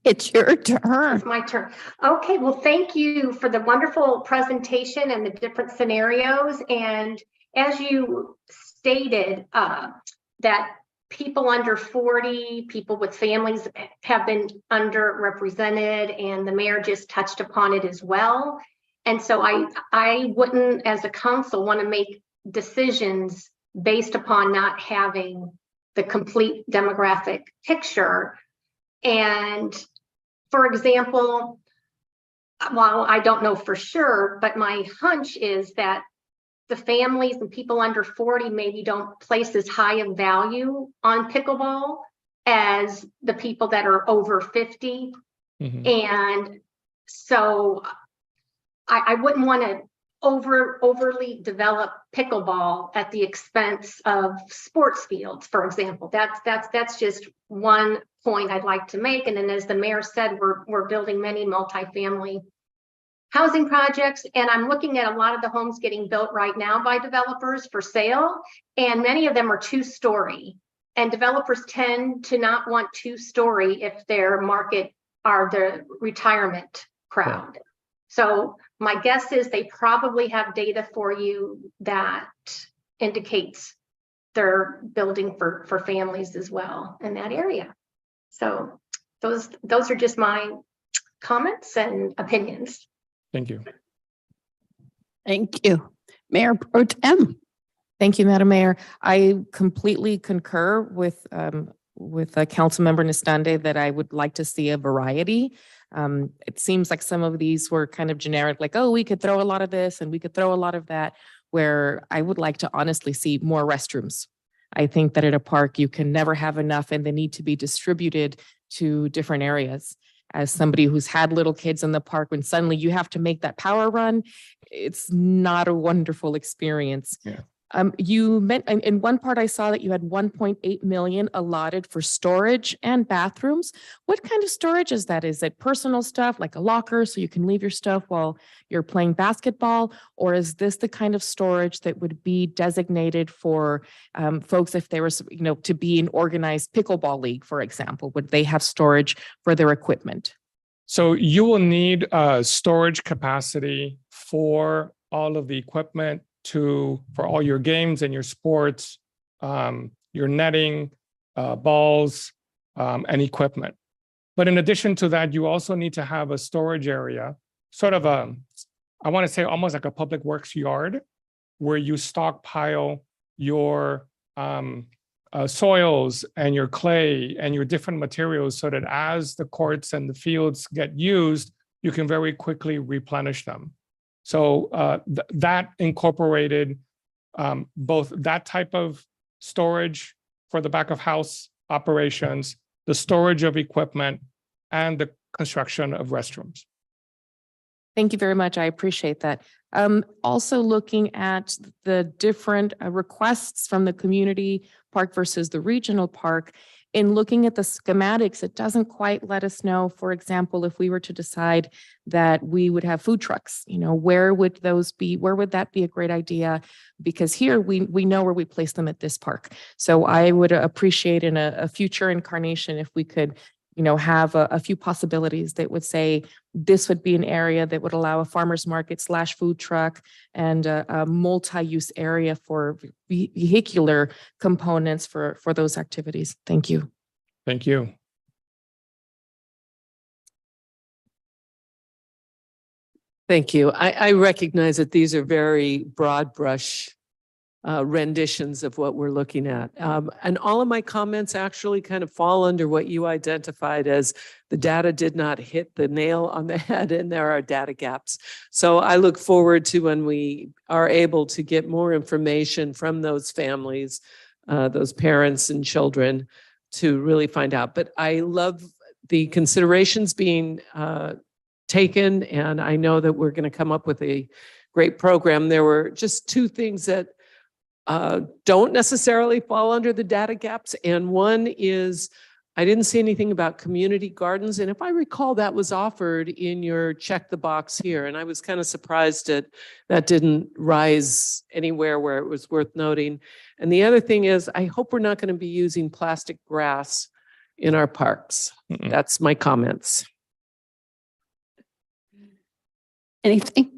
It's your turn.
It's my turn. Okay, well, thank you for the wonderful presentation and the different scenarios. And as you stated, that people under 40, people with families have been underrepresented, and the mayor just touched upon it as well. And so I wouldn't, as a council, want to make decisions based upon not having the complete demographic picture. And for example, while I don't know for sure, but my hunch is that the families and people under 40 maybe don't place as high a value on pickleball as the people that are over 50. Mm-hmm. And so I wouldn't want to overly develop pickleball at the expense of sports fields, for example. That's just one point I'd like to make. And then, as the mayor said, we're building many multifamily housing projects, and I'm looking at a lot of the homes getting built right now by developers for sale, and many of them are 2-story. And developers tend to not want 2-story if their market are the retirement crowd. So my guess is they probably have data for you that indicates they're building for families as well in that area. So those are just my comments and opinions.
Thank you.
Thank you. Mayor Pro Tem.
Thank you, Madam Mayor. I completely concur with Councilmember Nestande that I would like to see a variety. It seems like some of these were kind of generic, like, oh, we could throw a lot of this and we could throw a lot of that, where I would like to honestly see more restrooms. I think that at a park, you can never have enough, and they need to be distributed to different areas. As somebody who's had little kids in the park, when suddenly you have to make that power run, it's not a wonderful experience.
Yeah.
You meant in one part I saw that you had 1.8 million allotted for storage and bathrooms. What kind of storage is that? Is it personal stuff like a locker so you can leave your stuff while you're playing basketball? Or is this the kind of storage that would be designated for folks if they were, to be an organized pickleball league, for example? Would they have storage for their equipment?
So you will need storage capacity for all of the equipment, for all your games and your sports, your netting, balls, and equipment. But in addition to that, you also need to have a storage area, sort of I want to say almost like a public works yard, where you stockpile your soils and your clay and your different materials so that as the courts and the fields get used, you can very quickly replenish them. So that incorporated both that type of storage for the back of house operations, the storage of equipment, and the construction of restrooms.
Thank you very much. I appreciate that. Also looking at the different requests from the community park versus the regional park, in looking at the schematics, it doesn't quite let us know, for example, if we were to decide that we would have food trucks, where would those be? Where would that be a great idea? Because here we know where we place them at this park. So I would appreciate in a future incarnation if we could have a few possibilities that would say this would be an area that would allow a farmer's market / food truck and a multi-use area for vehicular components for those activities. Thank you.
Thank you.
Thank you. I recognize that these are very broad brush renditions of what we're looking at. And all of my comments actually kind of fall under what you identified as the data did not hit the nail on the head and there are data gaps. So I look forward to when we are able to get more information from those families, those parents and children to really find out. But I love the considerations being taken, and I know that we're going to come up with a great program. There were just two things that don't necessarily fall under the data gaps. And one is, I didn't see anything about community gardens. And if I recall, that was offered in your check the box here. And I was kind of surprised that that didn't rise anywhere where it was worth noting. And the other thing is, I hope we're not going to be using plastic grass in our parks.
Mm-mm.
That's my comments.
Anything?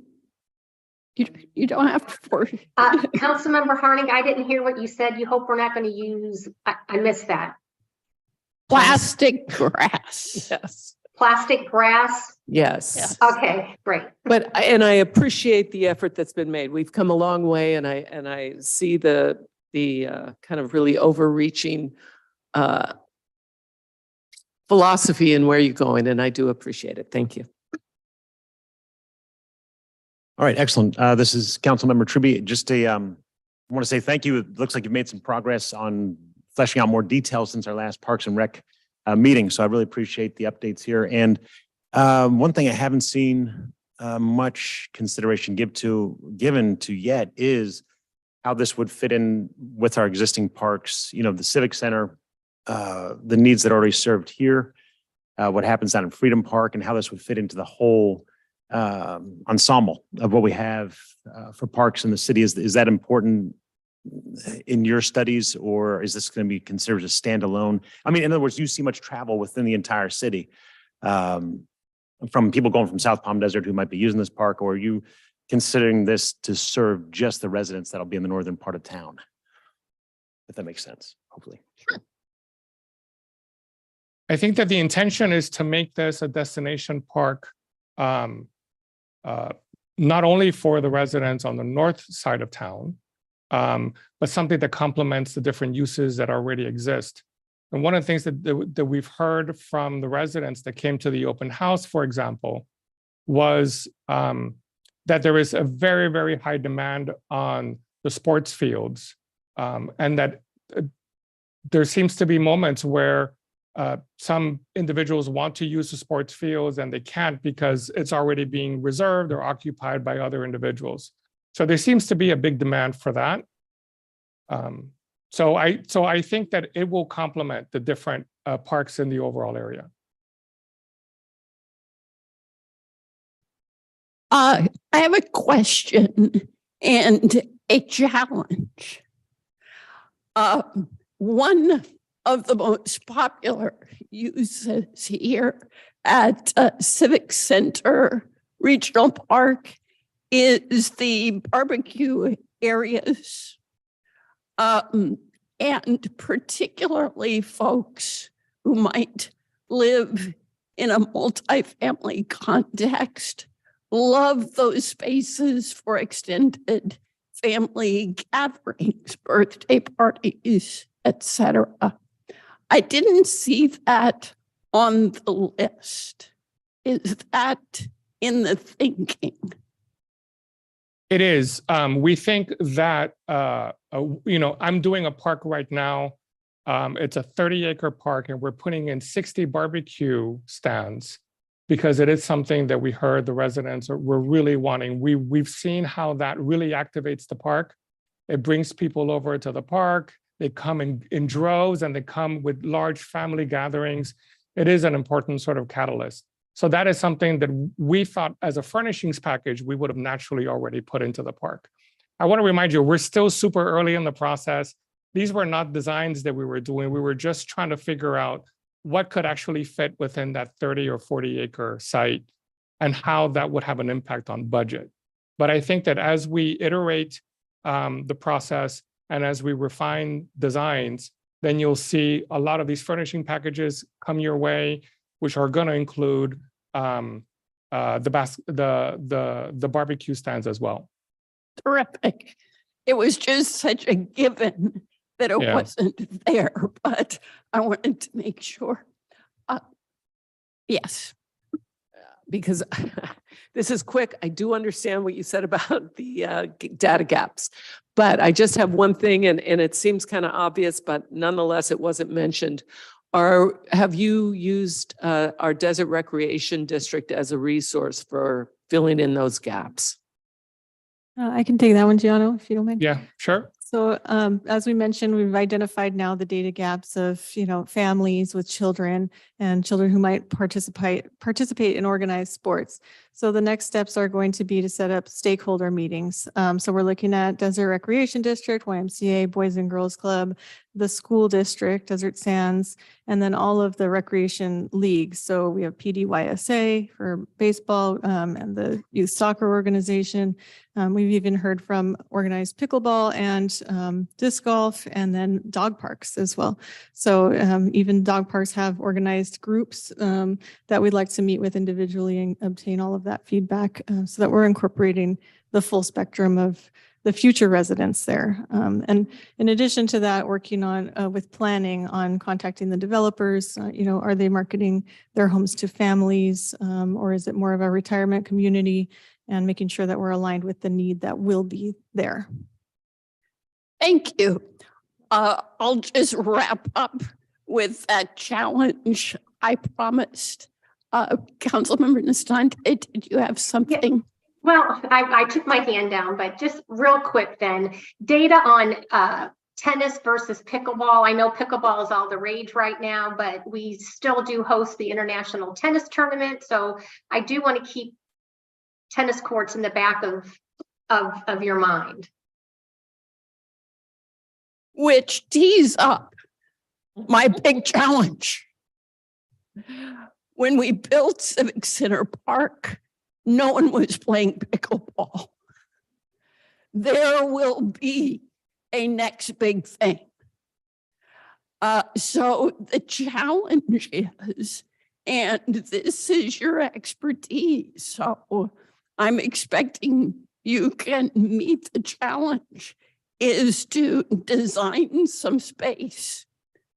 You don't have to force.
Councilmember Harning, I didn't hear what you said. You hope we're not going to use, I missed that.
Plastic grass.
Yes.
Plastic grass?
Yes.
Yes.
Okay, great.
But I appreciate the effort that's been made. We've come a long way, and I see the kind of really overreaching philosophy in where you're going, and I do appreciate it. Thank you.
All right, excellent. This is Councilmember Tribby. Just I want to say thank you. It looks like you've made some progress on fleshing out more details since our last Parks and Rec meeting. So I really appreciate the updates here. And one thing I haven't seen much consideration given to yet is how this would fit in with our existing parks. The Civic Center, the needs that are already served here, what happens down in Freedom Park, and how this would fit into the whole ensemble of what we have for parks in the city. Is that important in your studies, or is this going to be considered a standalone? I mean, in other words, do you see much travel within the entire city from people going from South Palm Desert who might be using this park, or are you considering this to serve just the residents that'll be in the northern part of town? If that makes sense, hopefully.
Sure.
I think that the intention is to make this a destination park, not only for the residents on the north side of town, but something that complements the different uses that already exist. And one of the things that we've heard from the residents that came to the open house, for example, was that there is a very, very high demand on the sports fields, and that there seems to be moments where some individuals want to use the sports fields and they can't because it's already being reserved or occupied by other individuals. So there seems to be a big demand for that. So I think that it will complement the different parks in the overall area.
I have a question and a challenge. One of the most popular uses here at Civic Center Regional Park is the barbecue areas. And particularly folks who might live in a multifamily context. Love those spaces for extended family gatherings, birthday parties, etc. I didn't see that on the list. Is that in the thinking?
It is. We think that, I'm doing a park right now. It's a 30-acre park, and we're putting in 60 barbecue stands because it is something that we heard the residents were really wanting. We've seen how that really activates the park. It brings people over to the park. They come in droves, and they come with large family gatherings. It is an important sort of catalyst. So that is something that we thought as a furnishings package, we would have naturally already put into the park. I want to remind you, we're still super early in the process. These were not designs that we were doing. We were just trying to figure out what could actually fit within that 30 or 40 acre site and how that would have an impact on budget. But I think that as we iterate the process and as we refine designs, then you'll see a lot of these furnishing packages come your way, which are going to include the barbecue stands as well.
Terrific. It was just such a given that it
Yeah.
wasn't there, but I wanted to make sure. Yes.
Because this is quick. I do understand what you said about the data gaps. But I just have one thing, and it seems kind of obvious, but nonetheless, it wasn't mentioned. Have you used our Desert Recreation District as a resource for filling in those gaps?
I can take that one, Gianno, if you don't mind.
Yeah, sure.
So as we mentioned, we've identified now the data gaps of, families with children and children who might participate in organized sports. So the next steps are going to be to set up stakeholder meetings. So we're looking at Desert Recreation District, YMCA, Boys and Girls Club, the school district, Desert Sands, and then all of the recreation leagues. So we have PDYSA for baseball and the youth soccer organization. We've even heard from organized pickleball and disc golf, and then dog parks as well. So even dog parks have organized groups that we'd like to meet with individually and obtain all of that feedback so that we're incorporating the full spectrum of the future residents there. And in addition to that, working on with planning on contacting the developers, are they marketing their homes to families or is it more of a retirement community, and making sure that we're aligned with the need that will be there.
Thank you. I'll just wrap up with that challenge I promised. Councilmember Nestante, did you have something?
Well, I took my hand down, but just real quick then, data on tennis versus pickleball. I know pickleball is all the rage right now, but we still do host the International Tennis Tournament. So I do want to keep tennis courts in the back of your mind.
Which tees up my big challenge. When we built Civic Center Park, no one was playing pickleball. There will be a next big thing. So the challenge is, and this is your expertise, so I'm expecting you can meet the challenge, is to design some space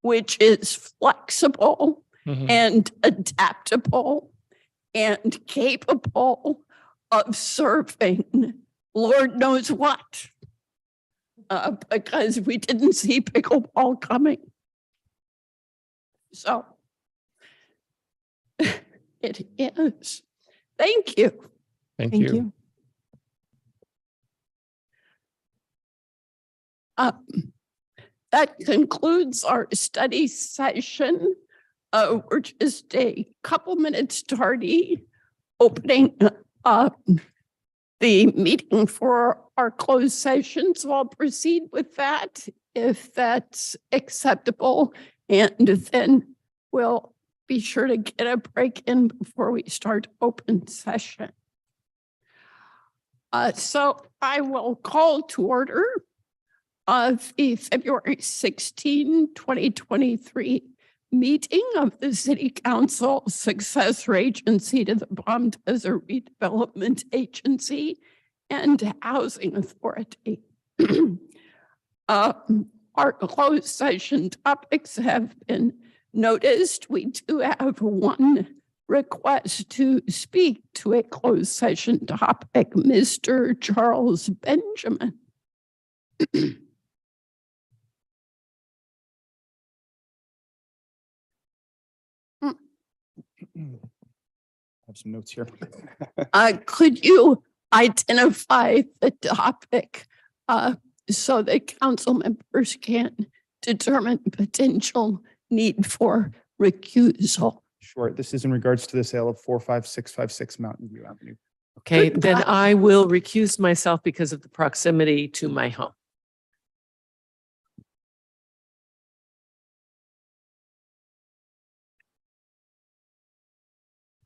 which is flexible and adaptable and capable of serving Lord knows what, because we didn't see pickleball coming. So it is. Thank you.
Thank
Thank
you.
you.
That concludes our study session. We're just a couple minutes tardy opening up the meeting for our closed session. So I'll proceed with that if that's acceptable. And then we'll be sure to get a break in before we start open session. So I will call to order of the February 16, 2023 meeting of the City Council Successor Agency to the Palm Desert Redevelopment Agency and Housing Authority. Our closed session topics have been noticed. We do have one request to speak to a closed session topic, Mr. Charles Benjamin.
I have some notes here.
Could you identify the topic so that council members can determine potential need for recusal?
Sure. This is in regards to the sale of 45656 Mountain View Avenue.
Okay, then I will recuse myself because of the proximity to my home.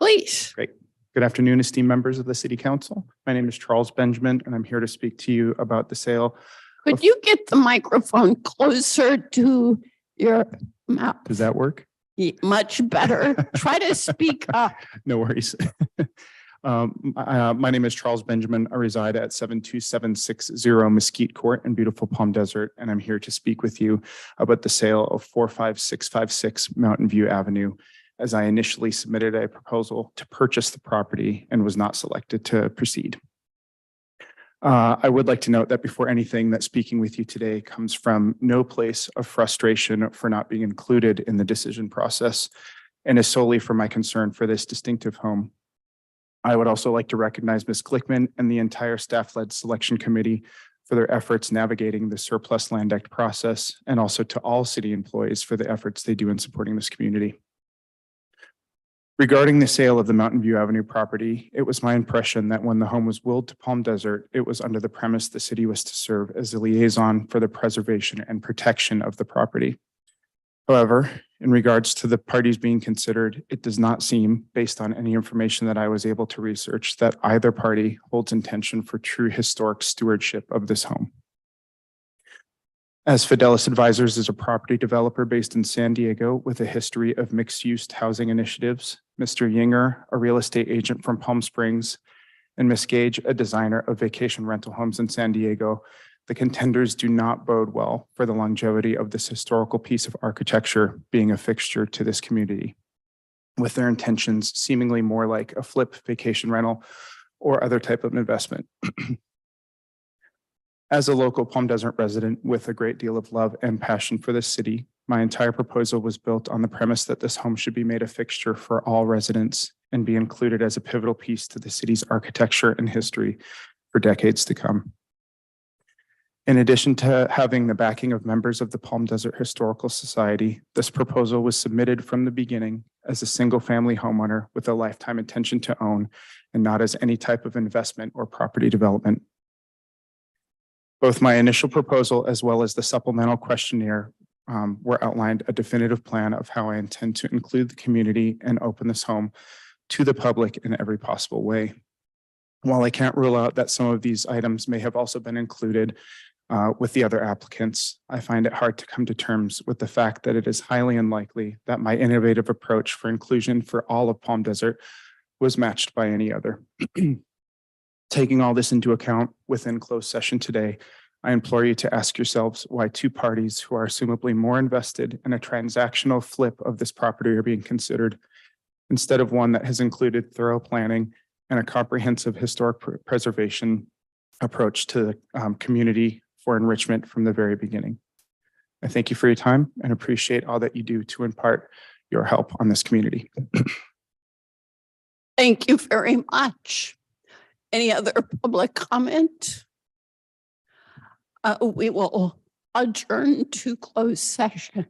Please.
Good afternoon, esteemed members of the City Council. My name is Charles Benjamin, and I'm here to speak to you about the sale.
Could you get the microphone closer to your mouth?
Does that work?
Much better. Try to speak up.
No worries. My name is Charles Benjamin. I reside at 72760 Mesquite Court in beautiful Palm Desert, and I'm here to speak with you about the sale of 45656 Mountain View Avenue, as I initially submitted a proposal to purchase the property and was not selected to proceed. I would like to note that before anything, that speaking with you today comes from no place of frustration for not being included in the decision process and is solely for my concern for this distinctive home. I would also like to recognize Ms. Glickman and the entire staff-led selection committee for their efforts navigating the Surplus Land Act process, and also to all city employees for the efforts they do in supporting this community. Regarding the sale of the Mountain View Avenue property, it was my impression that when the home was willed to Palm Desert, it was under the premise the city was to serve as a liaison for the preservation and protection of the property. However, in regards to the parties being considered, it does not seem, based on any information that I was able to research, that either party holds intention for true historic stewardship of this home. As Fidelis Advisors is a property developer based in San Diego with a history of mixed-use housing initiatives, Mr. Yinger, a real estate agent from Palm Springs, and Ms. Gage, a designer of vacation rental homes in San Diego, the contenders do not bode well for the longevity of this historical piece of architecture being a fixture to this community, with their intentions seemingly more like a flip vacation rental or other type of investment. As a local Palm Desert resident with a great deal of love and passion for this city, my entire proposal was built on the premise that this home should be made a fixture for all residents and be included as a pivotal piece to the city's architecture and history for decades to come. In addition to having the backing of members of the Palm Desert Historical Society, this proposal was submitted from the beginning as a single-family homeowner with a lifetime intention to own, and not as any type of investment or property development. Both my initial proposal as well as the supplemental questionnaire were outlined a definitive plan of how I intend to include the community and open this home to the public in every possible way. While I can't rule out that some of these items may have also been included with the other applicants, I find it hard to come to terms with the fact that it is highly unlikely that my innovative approach for inclusion for all of Palm Desert was matched by any other. Taking all this into account within closed session today, I implore you to ask yourselves why two parties who are assumably more invested in a transactional flip of this property are being considered, instead of one that has included thorough planning and a comprehensive historic preservation approach to the community for enrichment from the very beginning. I thank you for your time and appreciate all that you do to impart your help on this community.
Thank you very much. Any other public comment? We will adjourn to closed session.